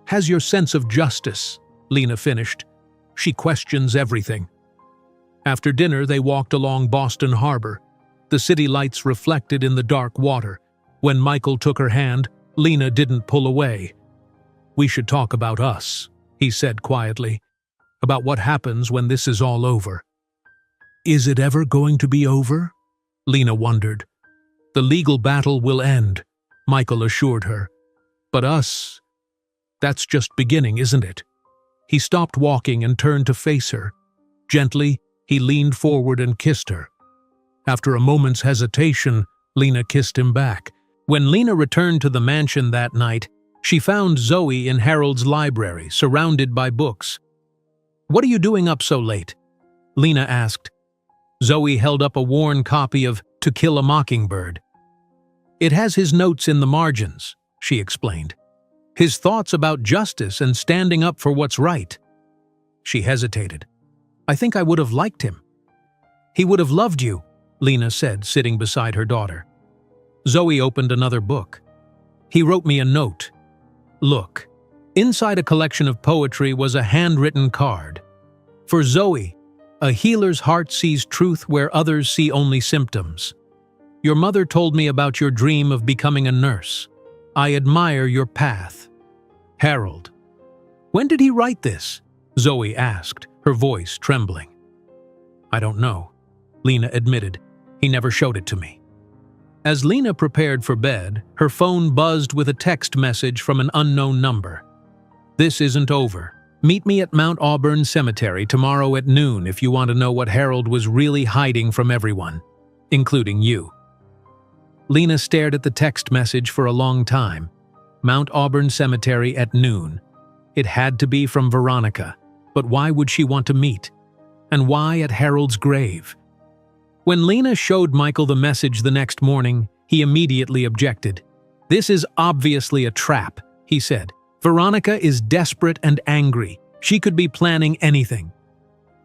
has your sense of justice, Lena finished. She questions everything. After dinner, they walked along Boston Harbor, the city lights reflected in the dark water. When Michael took her hand, Lena didn't pull away. We should talk about us, he said quietly, about what happens when this is all over. Is it ever going to be over? Lena wondered. The legal battle will end, Michael assured her. But us, that's just beginning, isn't it? He stopped walking and turned to face her. Gently, he leaned forward and kissed her. After a moment's hesitation, Lena kissed him back. When Lena returned to the mansion that night, she found Zoe in Harold's library, surrounded by books. What are you doing up so late? Lena asked. Zoe held up a worn copy of To Kill a Mockingbird. It has his notes in the margins, she explained. His thoughts about justice and standing up for what's right. She hesitated. I think I would have liked him. He would have loved you, Lena said, sitting beside her daughter. Zoe opened another book. He wrote me a note. Look, inside a collection of poetry was a handwritten card. For Zoe, a healer's heart sees truth where others see only symptoms. Your mother told me about your dream of becoming a nurse. I admire your path. Harold. When did he write this? Zoe asked, her voice trembling. I don't know, Lena admitted. He never showed it to me. As Lena prepared for bed, her phone buzzed with a text message from an unknown number. This isn't over. Meet me at Mount Auburn Cemetery tomorrow at noon if you want to know what Harold was really hiding from everyone, including you. Lena stared at the text message for a long time. Mount Auburn Cemetery at noon. It had to be from Veronica, but why would she want to meet? And why at Harold's grave? When Lena showed Michael the message the next morning, he immediately objected. This is obviously a trap, he said. Veronica is desperate and angry. She could be planning anything.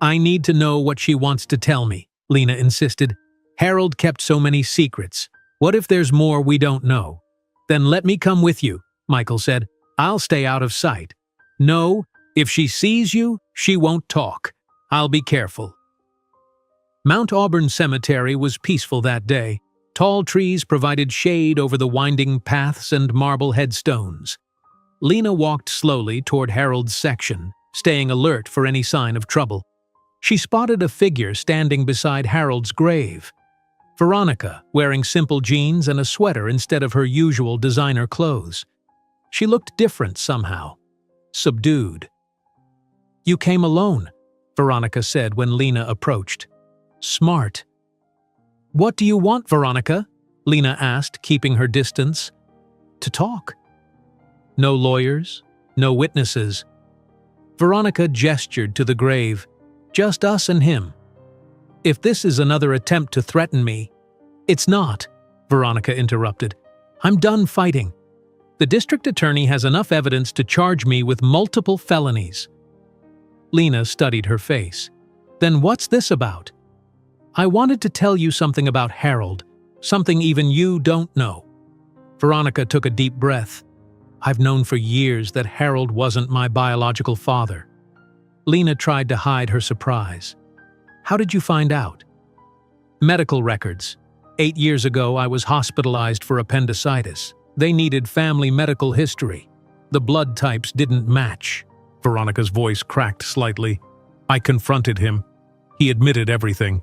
I need to know what she wants to tell me, Lena insisted. Harold kept so many secrets. What if there's more we don't know? Then let me come with you, Michael said. I'll stay out of sight. No, if she sees you, she won't talk. I'll be careful. Mount Auburn Cemetery was peaceful that day. Tall trees provided shade over the winding paths and marble headstones. Lena walked slowly toward Harold's section, staying alert for any sign of trouble. She spotted a figure standing beside Harold's grave. Veronica, wearing simple jeans and a sweater instead of her usual designer clothes. She looked different somehow, subdued. You came alone, Veronica said when Lena approached. Smart. What do you want, Veronica? Lena asked, keeping her distance. To talk. No lawyers, no witnesses. Veronica gestured to the grave. Just us and him. If this is another attempt to threaten me— It's not, Veronica interrupted. I'm done fighting. The district attorney has enough evidence to charge me with multiple felonies. Lena studied her face. Then what's this about? I wanted to tell you something about Harold, something even you don't know. Veronica took a deep breath. I've known for years that Harold wasn't my biological father. Lena tried to hide her surprise. How did you find out? Medical records. 8 years ago, I was hospitalized for appendicitis. They needed family medical history. The blood types didn't match. Veronica's voice cracked slightly. I confronted him. He admitted everything.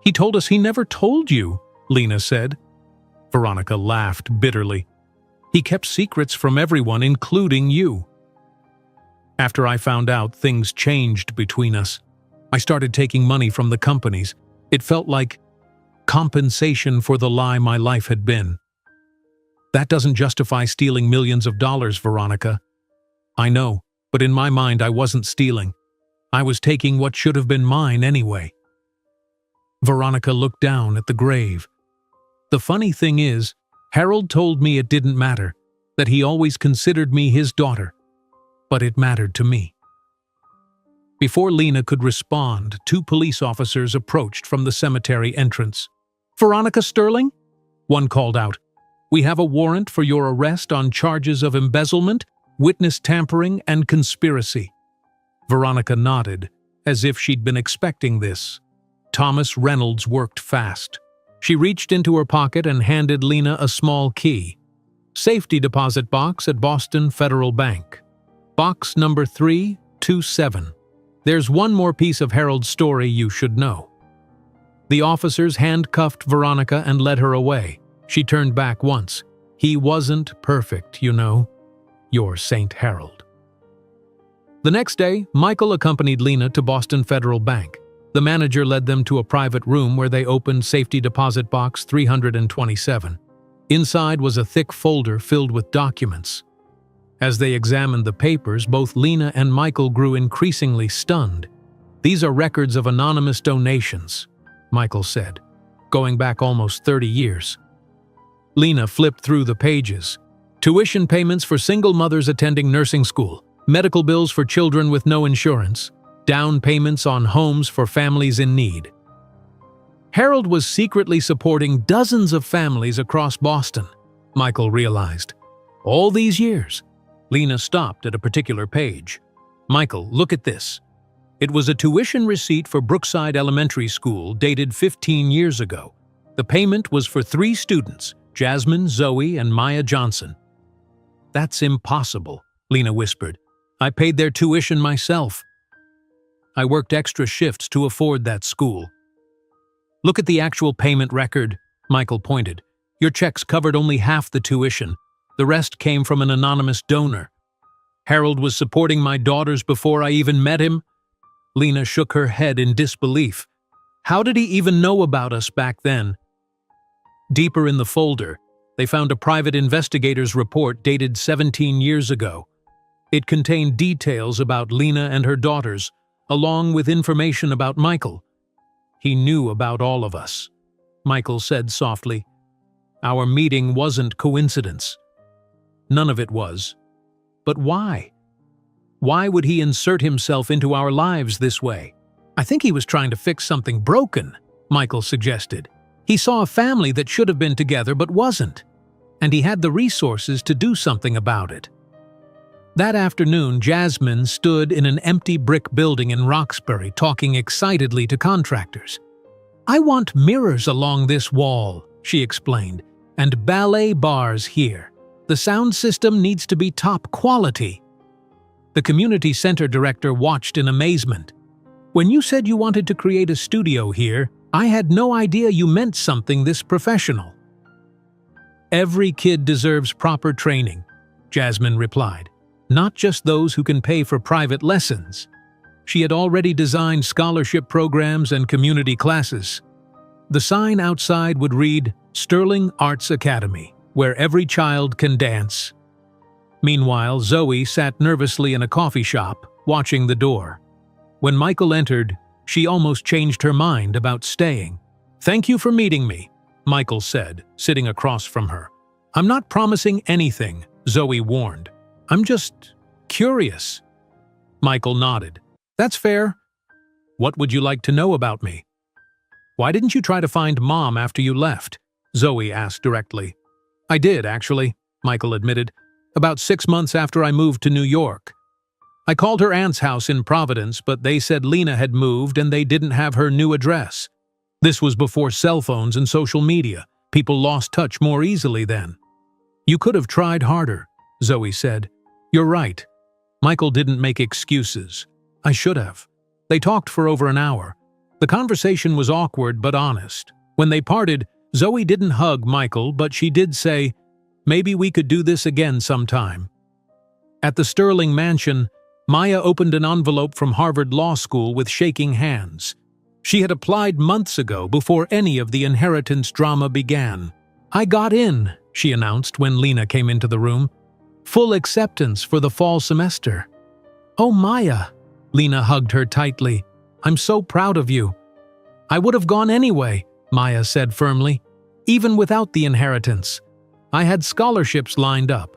He told us he never told you, Lena said. Veronica laughed bitterly. He kept secrets from everyone, including you. After I found out, things changed between us. I started taking money from the companies. It felt like compensation for the lie my life had been. That doesn't justify stealing millions of dollars, Veronica. I know, but in my mind I wasn't stealing. I was taking what should have been mine anyway. Veronica looked down at the grave. The funny thing is, Harold told me it didn't matter, that he always considered me his daughter. But it mattered to me. Before Lena could respond, 2 police officers approached from the cemetery entrance. "Veronica Sterling?" One called out. "We have a warrant for your arrest on charges of embezzlement, witness tampering, and conspiracy." Veronica nodded, as if she'd been expecting this. Thomas Reynolds worked fast. She reached into her pocket and handed Lena a small key. "Safety deposit box at Boston Federal Bank. Box number 327. There's one more piece of Harold's story you should know." The officers handcuffed Veronica and led her away. She turned back once. "He wasn't perfect, you know. You're Saint Harold." The next day, Michael accompanied Lena to Boston Federal Bank. The manager led them to a private room where they opened safety deposit box 327. Inside was a thick folder filled with documents. As they examined the papers, both Lena and Michael grew increasingly stunned. "These are records of anonymous donations," Michael said, "going back almost 30 years. Lena flipped through the pages. "Tuition payments for single mothers attending nursing school, medical bills for children with no insurance, down payments on homes for families in need." Harold was secretly supporting dozens of families across Boston, Michael realized. All these years. Lena stopped at a particular page. "Michael, look at this." It was a tuition receipt for Brookside Elementary School dated 15 years ago. The payment was for 3 students, Jasmine, Zoe, and Maya Johnson. "That's impossible," Lena whispered. "I paid their tuition myself. I worked extra shifts to afford that school." "Look at the actual payment record," Michael pointed. "Your checks covered only half the tuition. The rest came from an anonymous donor. Harold was supporting my daughters before I even met him." Lena shook her head in disbelief. "How did he even know about us back then?" Deeper in the folder, they found a private investigator's report dated 17 years ago. It contained details about Lena and her daughters, along with information about Michael. "He knew about all of us," Michael said softly. "Our meeting wasn't coincidence. None of it was. But why? Why would he insert himself into our lives this way?" "I think he was trying to fix something broken," Michael suggested. "He saw a family that should have been together but wasn't, and he had the resources to do something about it." That afternoon, Jasmine stood in an empty brick building in Roxbury talking excitedly to contractors. "I want mirrors along this wall," she explained, "and ballet bars here. The sound system needs to be top quality." The community center director watched in amazement. "When you said you wanted to create a studio here, I had no idea you meant something this professional." "Every kid deserves proper training," Jasmine replied. "Not just those who can pay for private lessons." She had already designed scholarship programs and community classes. The sign outside would read, "Sterling Arts Academy, where every child can dance." Meanwhile, Zoe sat nervously in a coffee shop, watching the door. When Michael entered, she almost changed her mind about staying. "Thank you for meeting me," Michael said, sitting across from her. "I'm not promising anything," Zoe warned. "I'm just curious." Michael nodded. "That's fair. What would you like to know about me?" "Why didn't you try to find Mom after you left?" Zoe asked directly. "I did, actually," Michael admitted. "About 6 months after I moved to New York. I called her aunt's house in Providence, but they said Lena had moved and they didn't have her new address. This was before cell phones and social media. People lost touch more easily then." "You could have tried harder," Zoe said. "You're right." Michael didn't make excuses. "I should have." They talked for over an hour. The conversation was awkward but honest. When they parted, Zoe didn't hug Michael, but she did say, "Maybe we could do this again sometime." At the Sterling mansion, Maya opened an envelope from Harvard Law School with shaking hands. She had applied months ago before any of the inheritance drama began. "I got in," she announced when Lena came into the room. "Full acceptance for the fall semester." "Oh, Maya," Lena hugged her tightly. "I'm so proud of you." "I would have gone anyway," Maya said firmly, "even without the inheritance. I had scholarships lined up."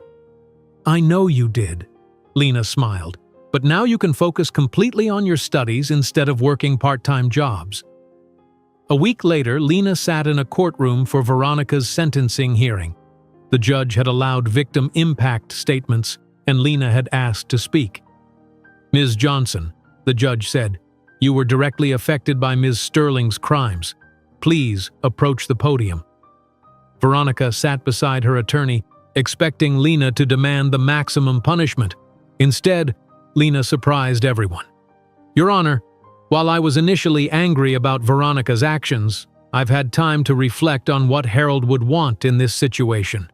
"I know you did," Lena smiled, "but now you can focus completely on your studies instead of working part-time jobs." A week later, Lena sat in a courtroom for Veronica's sentencing hearing. The judge had allowed victim impact statements, and Lena had asked to speak. "Ms. Johnson," the judge said, "you were directly affected by Ms. Sterling's crimes. Please approach the podium." Veronica sat beside her attorney, expecting Lena to demand the maximum punishment. Instead, Lena surprised everyone. "Your Honor, while I was initially angry about Veronica's actions, I've had time to reflect on what Harold would want in this situation."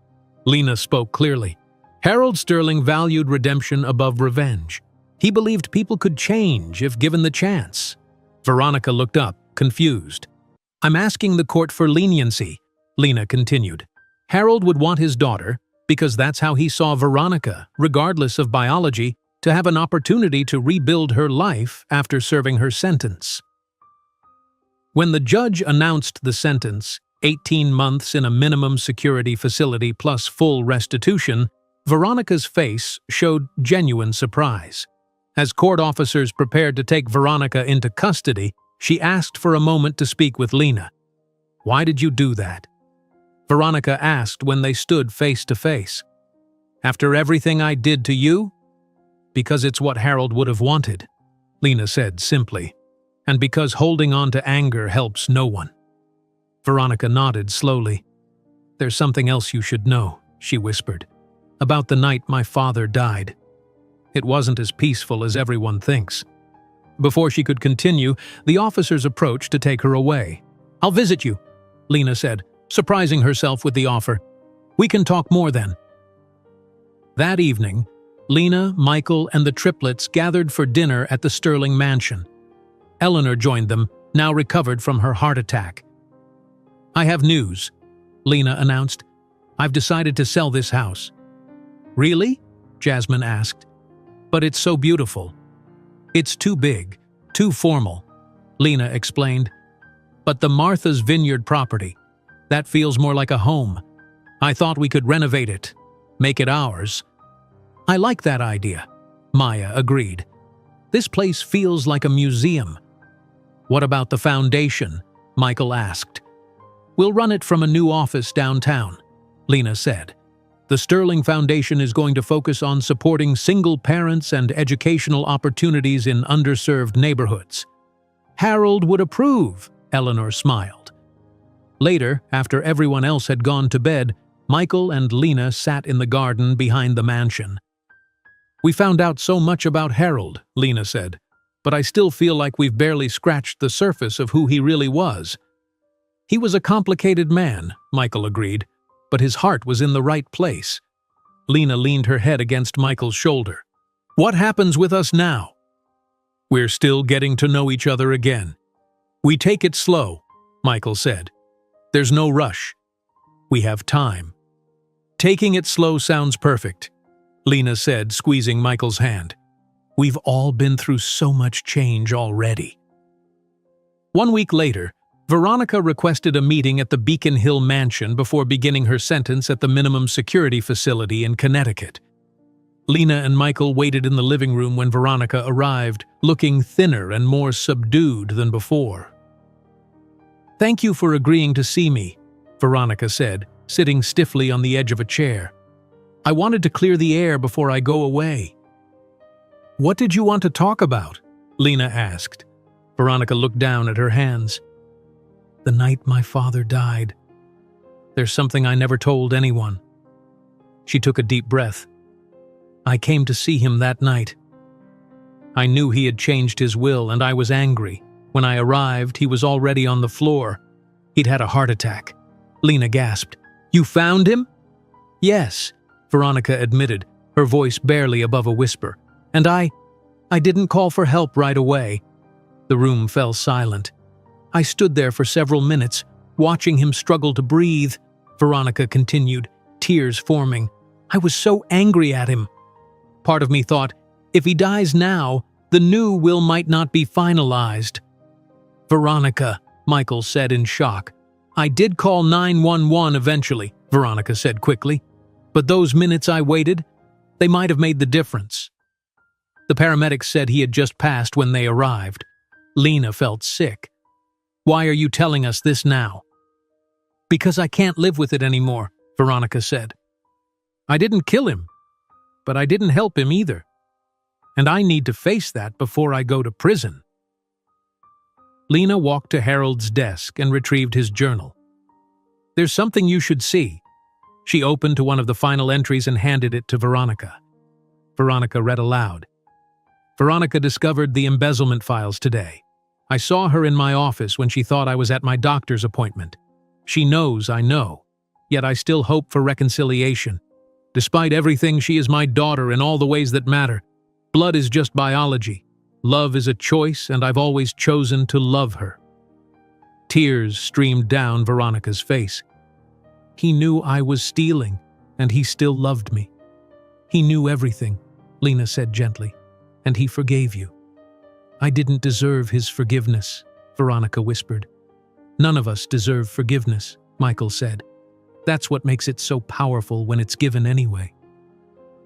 Lena spoke clearly. Harold Sterling valued redemption above revenge. He believed people could change if given the chance. Veronica looked up, confused. "I'm asking the court for leniency," Lena continued. "Harold would want his daughter, because that's how he saw Veronica, regardless of biology, to have an opportunity to rebuild her life after serving her sentence." When the judge announced the sentence, 18 months in a minimum security facility plus full restitution, Veronica's face showed genuine surprise. As court officers prepared to take Veronica into custody, she asked for a moment to speak with Lena. "Why did you do that?" Veronica asked when they stood face to face. "After everything I did to you?" "Because it's what Harold would have wanted," Lena said simply. "And because holding on to anger helps no one." Veronica nodded slowly. "There's something else you should know," she whispered. "About the night my father died. It wasn't as peaceful as everyone thinks." Before she could continue, the officers approached to take her away. "I'll visit you," Lena said, surprising herself with the offer. "We can talk more then." That evening, Lena, Michael, and the triplets gathered for dinner at the Sterling mansion. Eleanor joined them, now recovered from her heart attack. "I have news," Lena announced. "I've decided to sell this house." "Really?" Jasmine asked. "But it's so beautiful." "It's too big, too formal," Lena explained. "But the Martha's Vineyard property, that feels more like a home. I thought we could renovate it, make it ours." "I like that idea," Maya agreed. "This place feels like a museum." "What about the foundation?" Michael asked. "We'll run it from a new office downtown," Lena said. "The Sterling Foundation is going to focus on supporting single parents and educational opportunities in underserved neighborhoods." "Harold would approve," Eleanor smiled. Later, after everyone else had gone to bed, Michael and Lena sat in the garden behind the mansion. "We found out so much about Harold," Lena said, "but I still feel like we've barely scratched the surface of who he really was." "He was a complicated man," Michael agreed, "but his heart was in the right place." Lena leaned her head against Michael's shoulder. "What happens with us now?" "We're still getting to know each other again. We take it slow," Michael said. "There's no rush. We have time." "Taking it slow sounds perfect," Lena said, squeezing Michael's hand. "We've all been through so much change already." 1 week later, Veronica requested a meeting at the Beacon Hill mansion before beginning her sentence at the minimum security facility in Connecticut. Lena and Michael waited in the living room when Veronica arrived, looking thinner and more subdued than before. "Thank you for agreeing to see me," Veronica said, sitting stiffly on the edge of a chair. "I wanted to clear the air before I go away." "What did you want to talk about?" Lena asked. Veronica looked down at her hands. "The night my father died. There's something I never told anyone." She took a deep breath. "I came to see him that night. I knew he had changed his will, and I was angry, When I arrived, he was already on the floor. He'd had a heart attack. Lena gasped. "You found him?" "Yes," Veronica admitted, her voice barely above a whisper. "And I didn't call for help right away." The room fell silent. "I stood there for several minutes, watching him struggle to breathe," Veronica continued, tears forming. "I was so angry at him. Part of me thought, if he dies now, the new will might not be finalized." "Veronica," Michael said in shock. "I did call 911 eventually," Veronica said quickly. "But those minutes I waited, they might have made the difference." The paramedics said he had just passed when they arrived. Lena felt sick. "Why are you telling us this now?" "Because I can't live with it anymore," Veronica said. "I didn't kill him, but I didn't help him either. And I need to face that before I go to prison." Lena walked to Harold's desk and retrieved his journal. "There's something you should see." She opened to one of the final entries and handed it to Veronica. Veronica read aloud. "Veronica discovered the embezzlement files today. I saw her in my office when she thought I was at my doctor's appointment. She knows I know, yet I still hope for reconciliation. Despite everything, she is my daughter in all the ways that matter. Blood is just biology. Love is a choice, and I've always chosen to love her." Tears streamed down Veronica's face. "He knew I was stealing, and he still loved me." "He knew everything," Lena said gently, "and he forgave you." "I didn't deserve his forgiveness," Veronica whispered. "None of us deserve forgiveness," Michael said. "That's what makes it so powerful when it's given anyway."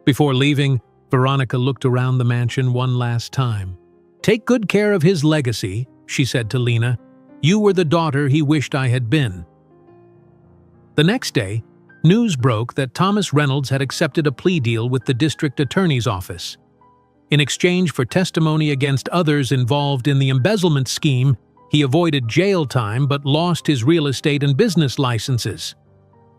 Before leaving, Veronica looked around the mansion one last time. "Take good care of his legacy," she said to Lena. "You were the daughter he wished I had been." The next day, news broke that Thomas Reynolds had accepted a plea deal with the district attorney's office. In exchange for testimony against others involved in the embezzlement scheme, he avoided jail time but lost his real estate and business licenses.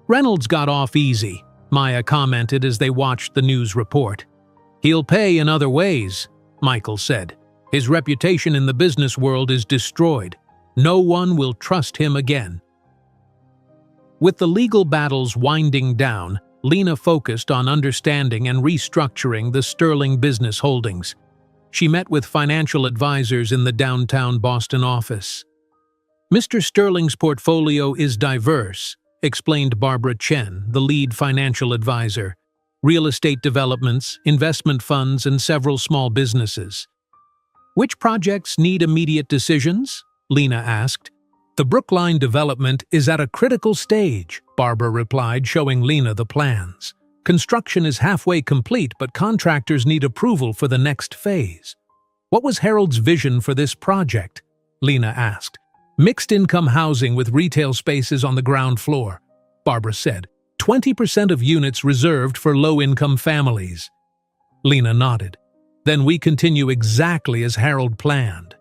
"Reynolds got off easy," Maya commented as they watched the news report. "He'll pay in other ways," Michael said. "His reputation in the business world is destroyed. No one will trust him again." With the legal battles winding down, Lena focused on understanding and restructuring the Sterling business holdings. She met with financial advisors in the downtown Boston office. "Mr. Sterling's portfolio is diverse," explained Barbara Chen, the lead financial advisor. "Real estate developments, investment funds, and several small businesses." "Which projects need immediate decisions?" Lena asked. "The Brookline development is at a critical stage," Barbara replied, showing Lena the plans. "Construction is halfway complete, but contractors need approval for the next phase." "What was Harold's vision for this project?" Lena asked. "Mixed-income housing with retail spaces on the ground floor," Barbara said. 20% of units reserved for low-income families." Lena nodded. "Then we continue exactly as Harold planned."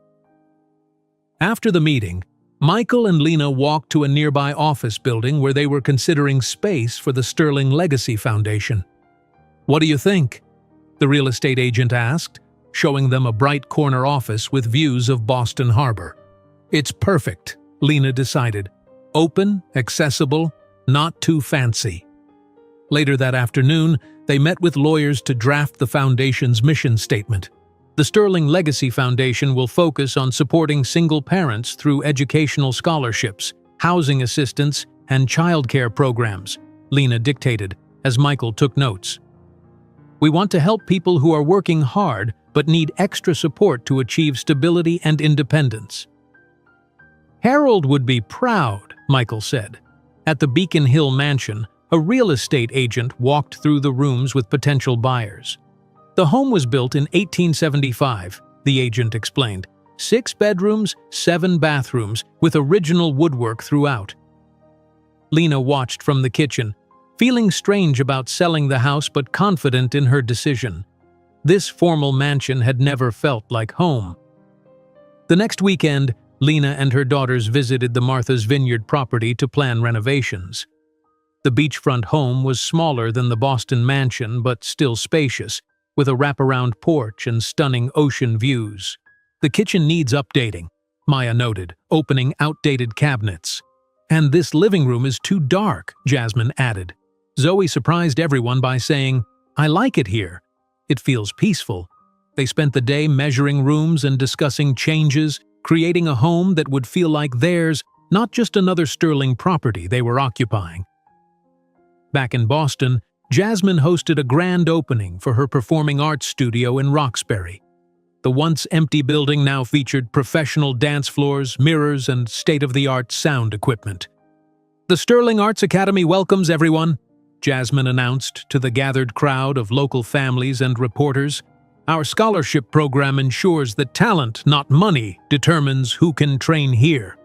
After the meeting, Michael and Lena walked to a nearby office building where they were considering space for the Sterling Legacy Foundation. "What do you think?" the real estate agent asked, showing them a bright corner office with views of Boston Harbor. "It's perfect," Lena decided. "Open, accessible, not too fancy." Later that afternoon, they met with lawyers to draft the foundation's mission statement. The Sterling Legacy Foundation will focus on supporting single parents through educational scholarships, housing assistance, and childcare programs, Lena dictated, as Michael took notes. "We want to help people who are working hard but need extra support to achieve stability and independence." "Harold would be proud," Michael said. At the Beacon Hill mansion, a real estate agent walked through the rooms with potential buyers. "The home was built in 1875, the agent explained. 6 bedrooms, 7 bathrooms, with original woodwork throughout." Lena watched from the kitchen, feeling strange about selling the house but confident in her decision. This formal mansion had never felt like home. The next weekend, Lena and her daughters visited the Martha's Vineyard property to plan renovations. The beachfront home was smaller than the Boston mansion but still spacious, with a wraparound porch and stunning ocean views. "The kitchen needs updating," Maya noted, opening outdated cabinets. And this living room is too dark, Jasmine added. Zoe surprised everyone by saying, I like it here. It feels peaceful. They spent the day measuring rooms and discussing changes, creating a home that would feel like theirs, not just another Sterling property they were occupying. Back in Boston, Jasmine hosted a grand opening for her performing arts studio in Roxbury. The once empty building now featured professional dance floors, mirrors, and state-of-the-art sound equipment. The Sterling Arts Academy welcomes everyone, Jasmine announced to the gathered crowd of local families and reporters. Our scholarship program ensures that talent, not money, determines who can train here.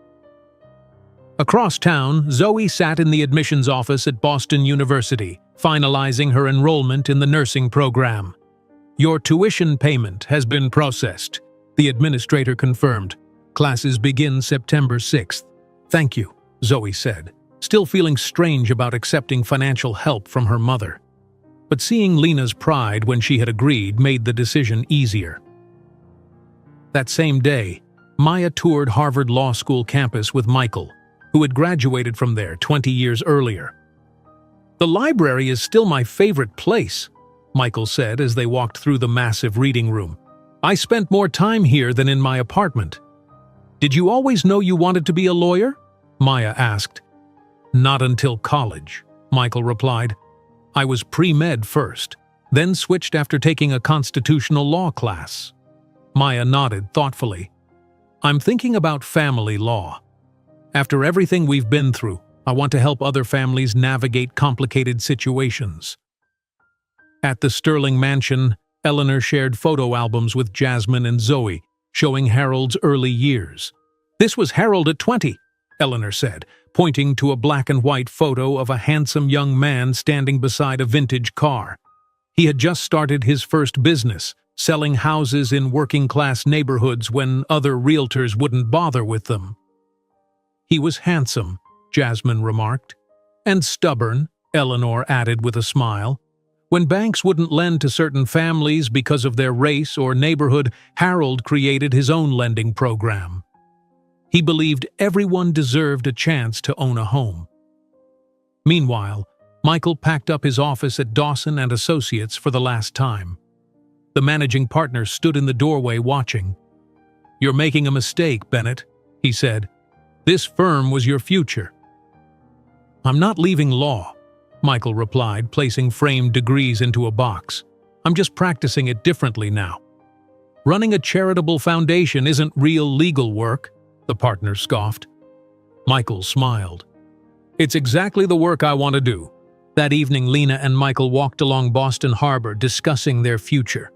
Across town, Zoe sat in the admissions office at Boston University, finalizing her enrollment in the nursing program. Your tuition payment has been processed, the administrator confirmed. Classes begin September 6th. Thank you, Zoe said, still feeling strange about accepting financial help from her mother. But seeing Lena's pride when she had agreed made the decision easier. That same day, Maya toured Harvard Law School campus with Michael, who had graduated from there 20 years earlier. The library is still my favorite place, Michael said as they walked through the massive reading room. I spent more time here than in my apartment. Did you always know you wanted to be a lawyer? Maya asked. Not until college, Michael replied. I was pre-med first, then switched after taking a constitutional law class. Maya nodded thoughtfully. I'm thinking about family law. After everything we've been through, I want to help other families navigate complicated situations. At the Sterling mansion, Eleanor shared photo albums with Jasmine and Zoe, showing Harold's early years. This was Harold at 20, Eleanor said, pointing to a black and white photo of a handsome young man standing beside a vintage car. He had just started his first business, selling houses in working-class neighborhoods when other realtors wouldn't bother with them. He was handsome, Jasmine remarked. And stubborn, Eleanor added with a smile. When banks wouldn't lend to certain families because of their race or neighborhood, Harold created his own lending program. He believed everyone deserved a chance to own a home. Meanwhile, Michael packed up his office at Dawson and Associates for the last time. The managing partner stood in the doorway watching. You're making a mistake, Bennett, he said. This firm was your future. I'm not leaving law, Michael replied, placing framed degrees into a box. I'm just practicing it differently now. Running a charitable foundation isn't real legal work, the partner scoffed. Michael smiled. It's exactly the work I want to do. That evening, Lena and Michael walked along Boston Harbor discussing their future.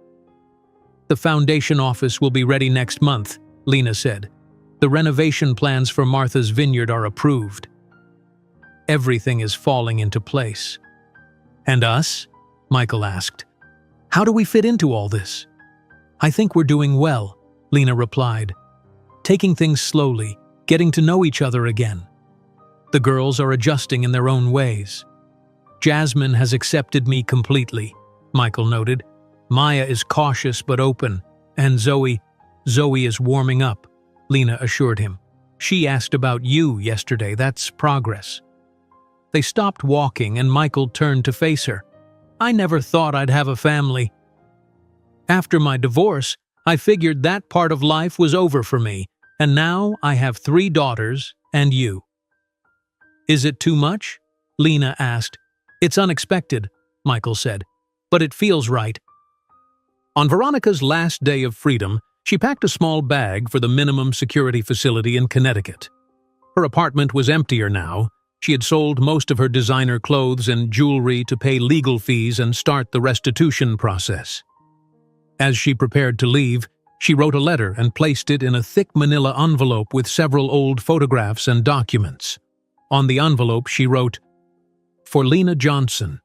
The foundation office will be ready next month, Lena said. The renovation plans for Martha's Vineyard are approved. Everything is falling into place. And us? Michael asked. How do we fit into all this? I think we're doing well, Lena replied. Taking things slowly, getting to know each other again. The girls are adjusting in their own ways. Jasmine has accepted me completely, Michael noted. Maya is cautious but open, and Zoe is warming up, Lena assured him. She asked about you yesterday, that's progress. They stopped walking and Michael turned to face her. I never thought I'd have a family. After my divorce, I figured that part of life was over for me, and now I have 3 daughters and you. Is it too much? Lena asked. It's unexpected, Michael said, but it feels right. On Veronica's last day of freedom, she packed a small bag for the minimum security facility in Connecticut. Her apartment was emptier now. She had sold most of her designer clothes and jewelry to pay legal fees and start the restitution process. As she prepared to leave, she wrote a letter and placed it in a thick manila envelope with several old photographs and documents. On the envelope, she wrote, For Lena Johnson.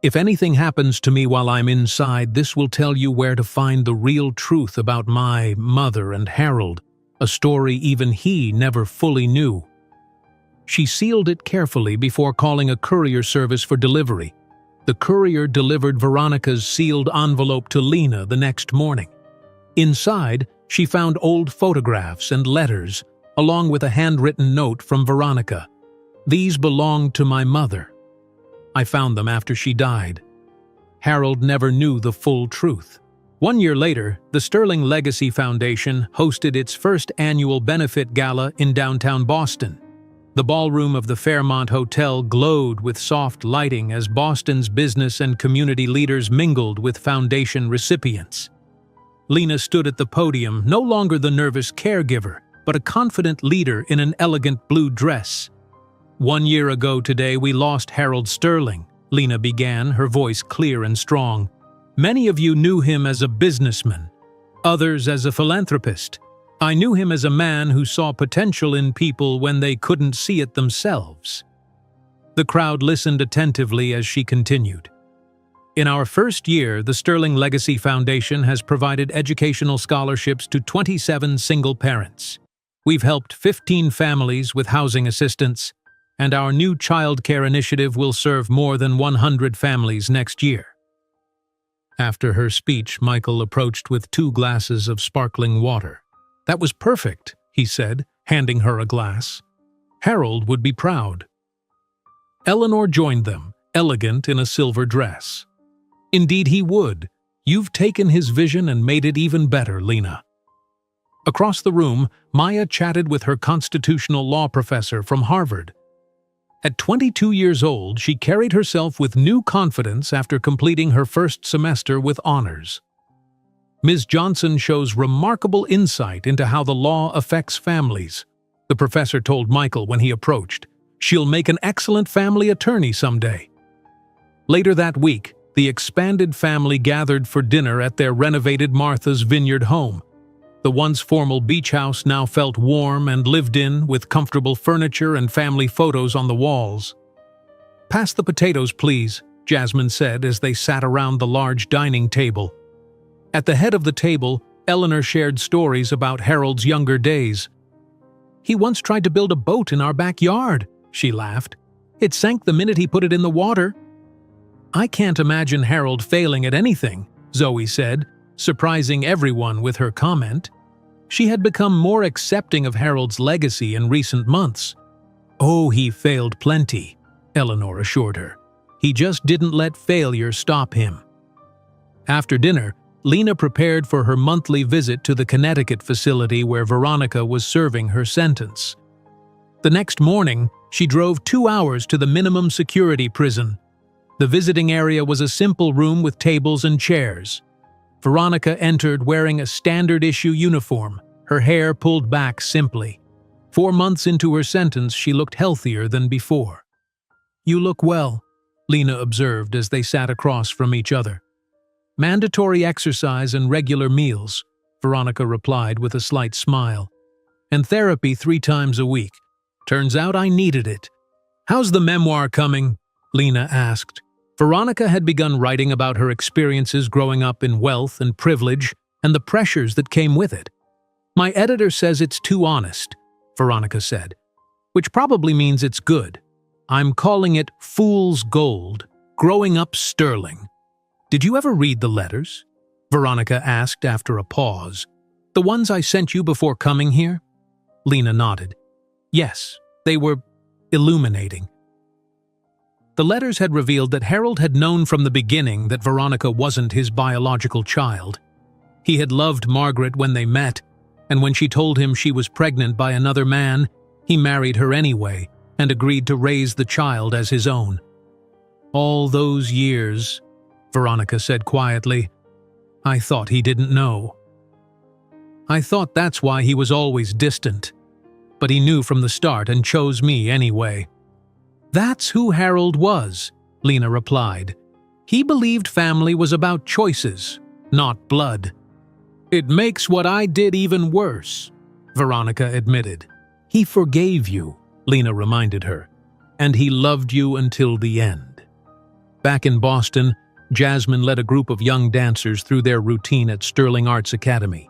If anything happens to me while I'm inside, this will tell you where to find the real truth about my mother and Harold, a story even he never fully knew. She sealed it carefully before calling a courier service for delivery. The courier delivered Veronica's sealed envelope to Lena the next morning. Inside, She found old photographs and letters, along with a handwritten note from Veronica. "These belonged to my mother. I found them after she died." Harold never knew the full truth. 1 year later, the Sterling Legacy Foundation hosted its first annual benefit gala in downtown Boston. The ballroom of the Fairmont Hotel glowed with soft lighting as Boston's business and community leaders mingled with foundation recipients. Lena stood at the podium, no longer the nervous caregiver, but a confident leader in an elegant blue dress. "1 year ago today, we lost Harold Sterling," Lena began, her voice clear and strong. "Many of you knew him as a businessman, others as a philanthropist. I knew him as a man who saw potential in people when they couldn't see it themselves." The crowd listened attentively as she continued. "In our first year, the Sterling Legacy Foundation has provided educational scholarships to 27 single parents. We've helped 15 families with housing assistance, and our new child care initiative will serve more than 100 families next year." After her speech, Michael approached with 2 glasses of sparkling water. "That was perfect," he said, handing her a glass. "Harold would be proud." Eleanor joined them, elegant in a silver dress. "Indeed he would. You've taken his vision and made it even better, Lena." Across the room, Maya chatted with her constitutional law professor from Harvard. At 22 years old, she carried herself with new confidence after completing her first semester with honors. "Ms. Johnson shows remarkable insight into how the law affects families," the professor told Michael when he approached. "She'll make an excellent family attorney someday." Later that week, the expanded family gathered for dinner at their renovated Martha's Vineyard home. The once formal beach house now felt warm and lived in, with comfortable furniture and family photos on the walls. "Pass the potatoes, please," Jasmine said as they sat around the large dining table. At the head of the table, Eleanor shared stories about Harold's younger days. "He once tried to build a boat in our backyard," she laughed. "It sank the minute he put it in the water." "I can't imagine Harold failing at anything," Zoe said, surprising everyone with her comment. She had become more accepting of Harold's legacy in recent months. "Oh, he failed plenty," Eleanor assured her. "He just didn't let failure stop him." After dinner, Lena prepared for her monthly visit to the Connecticut facility where Veronica was serving her sentence. The next morning, she drove 2 hours to the minimum security prison. The visiting area was a simple room with tables and chairs. Veronica entered wearing a standard-issue uniform, her hair pulled back simply. 4 months into her sentence, she looked healthier than before. "You look well," Lena observed as they sat across from each other. "Mandatory exercise and regular meals," Veronica replied with a slight smile. "And therapy 3 times a week. Turns out I needed it." "How's the memoir coming?" Lena asked. Veronica had begun writing about her experiences growing up in wealth and privilege and the pressures that came with it. "My editor says it's too honest," Veronica said, "which probably means it's good. I'm calling it Fool's Gold, Growing Up Sterling." "Did you ever read the letters?" Veronica asked after a pause. "The ones I sent you before coming here?" Lena nodded. "Yes, they were illuminating." The letters had revealed that Harold had known from the beginning that Veronica wasn't his biological child. He had loved Margaret when they met, and when she told him she was pregnant by another man, he married her anyway and agreed to raise the child as his own. "All those years," Veronica said quietly, "I thought he didn't know. I thought that's why he was always distant. But he knew from the start and chose me anyway." "That's who Harold was," Lena replied. "He believed family was about choices, not blood." "It makes what I did even worse," Veronica admitted. "He forgave you," Lena reminded her, "and he loved you until the end." Back in Boston, Jasmine led a group of young dancers through their routine at Sterling Arts Academy.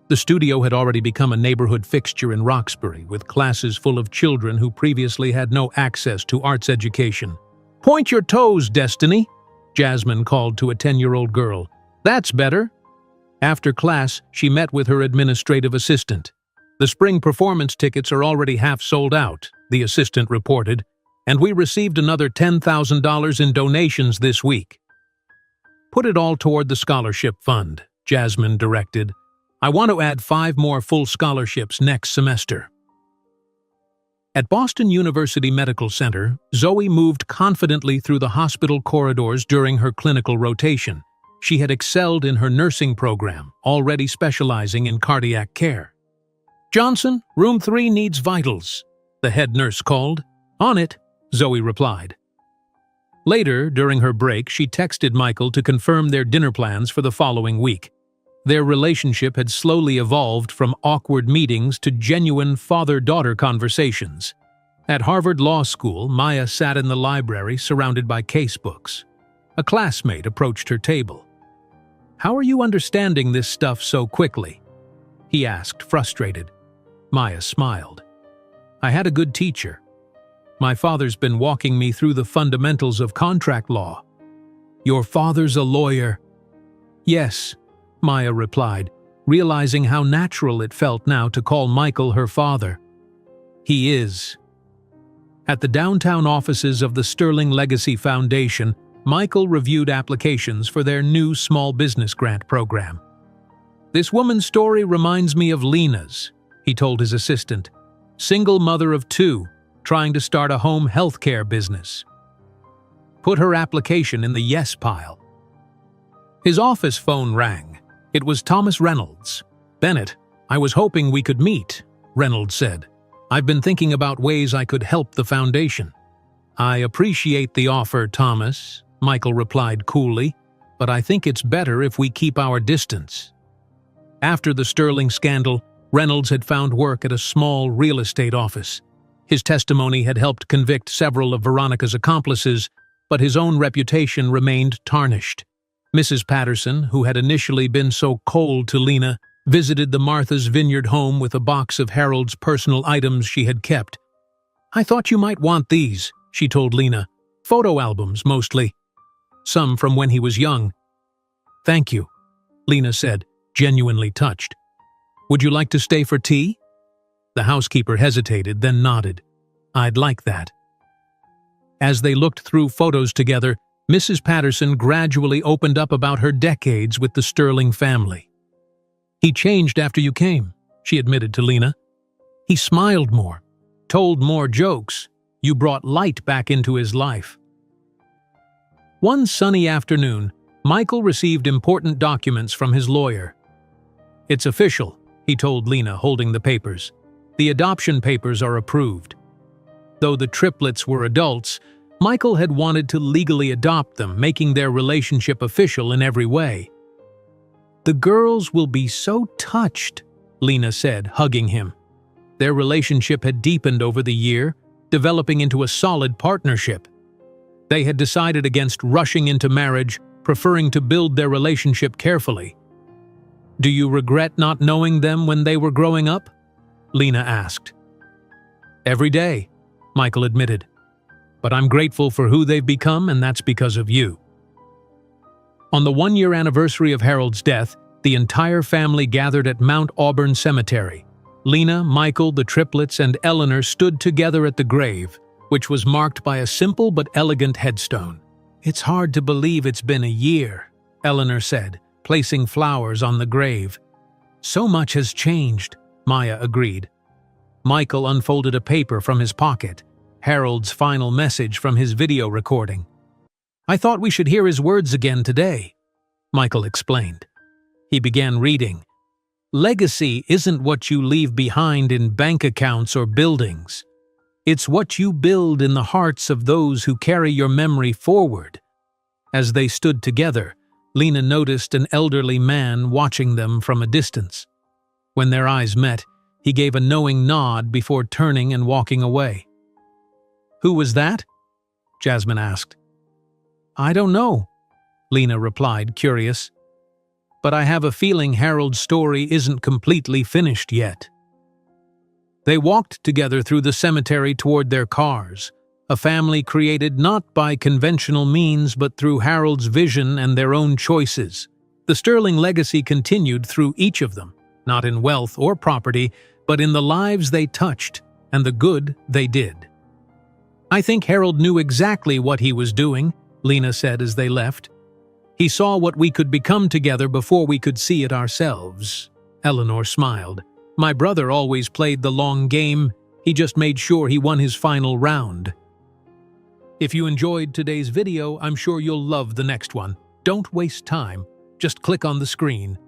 The studio had already become a neighborhood fixture in Roxbury, with classes full of children who previously had no access to arts education. "Point your toes, Destiny," Jasmine called to a 10-year-old girl. "That's better." After class, she met with her administrative assistant. "The spring performance tickets are already half sold out," the assistant reported, "and we received another $10,000 in donations this week." "Put it all toward the scholarship fund," Jasmine directed. "I want to add 5 more full scholarships next semester." At Boston University Medical Center, Zoe moved confidently through the hospital corridors during her clinical rotation. She had excelled in her nursing program, already specializing in cardiac care. "Johnson, room 3 needs vitals," the head nurse called. "On it," Zoe replied. Later, during her break, she texted Michael to confirm their dinner plans for the following week. Their relationship had slowly evolved from awkward meetings to genuine father-daughter conversations. At Harvard Law School, Maya sat in the library surrounded by casebooks. A classmate approached her table. "How are you understanding this stuff so quickly?" he asked, frustrated. Maya smiled. "I had a good teacher. My father's been walking me through the fundamentals of contract law." "Your father's a lawyer?" "Yes," Maya replied, realizing how natural it felt now to call Michael her father. "He is." At the downtown offices of the Sterling Legacy Foundation, Michael reviewed applications for their new small business grant program. "This woman's story reminds me of Lena's," he told his assistant. "Single mother of 2, trying to start a home healthcare business. Put her application in the yes pile." His office phone rang. It was Thomas Reynolds. "Bennett, I was hoping we could meet," Reynolds said. "I've been thinking about ways I could help the foundation." "I appreciate the offer, Thomas," Michael replied coolly, "but I think it's better if we keep our distance." After the Sterling scandal, Reynolds had found work at a small real estate office. His testimony had helped convict several of Veronica's accomplices, but his own reputation remained tarnished. Mrs. Patterson, who had initially been so cold to Lena, visited the Martha's Vineyard home with a box of Harold's personal items she had kept. "I thought you might want these," she told Lena. "Photo albums, mostly. Some from when he was young." "Thank you," Lena said, genuinely touched. "Would you like to stay for tea?" The housekeeper hesitated, then nodded. "I'd like that." As they looked through photos together, Mrs. Patterson gradually opened up about her decades with the Sterling family. "He changed after you came," she admitted to Lena. "He smiled more, told more jokes. You brought light back into his life." One sunny afternoon, Michael received important documents from his lawyer. "It's official," he told Lena, holding the papers. "The adoption papers are approved." Though the triplets were adults, Michael had wanted to legally adopt them, making their relationship official in every way. "The girls will be so touched," Lena said, hugging him. Their relationship had deepened over the year, developing into a solid partnership. They had decided against rushing into marriage, preferring to build their relationship carefully. "Do you regret not knowing them when they were growing up?" Lena asked. "Every day," Michael admitted. "But I'm grateful for who they've become, and that's because of you." On the 1-year anniversary of Harold's death, the entire family gathered at Mount Auburn Cemetery. Lena, Michael, the triplets, and Eleanor stood together at the grave, which was marked by a simple but elegant headstone. "It's hard to believe it's been a year," Eleanor said, placing flowers on the grave. "So much has changed," Maya agreed. Michael unfolded a paper from his pocket, Harold's final message from his video recording. "I thought we should hear his words again today," Michael explained. He began reading. "Legacy isn't what you leave behind in bank accounts or buildings. It's what you build in the hearts of those who carry your memory forward." As they stood together, Lena noticed an elderly man watching them from a distance. When their eyes met, he gave a knowing nod before turning and walking away. "Who was that?" Jasmine asked. "I don't know," Lena replied, curious. "But I have a feeling Harold's story isn't completely finished yet." They walked together through the cemetery toward their cars, a family created not by conventional means but through Harold's vision and their own choices. The Sterling legacy continued through each of them, not in wealth or property, but in the lives they touched and the good they did. "I think Harold knew exactly what he was doing," Lena said as they left. "He saw what we could become together before we could see it ourselves." Eleanor smiled. "My brother always played the long game. He just made sure he won his final round." If you enjoyed today's video, I'm sure you'll love the next one. Don't waste time. Just click on the screen.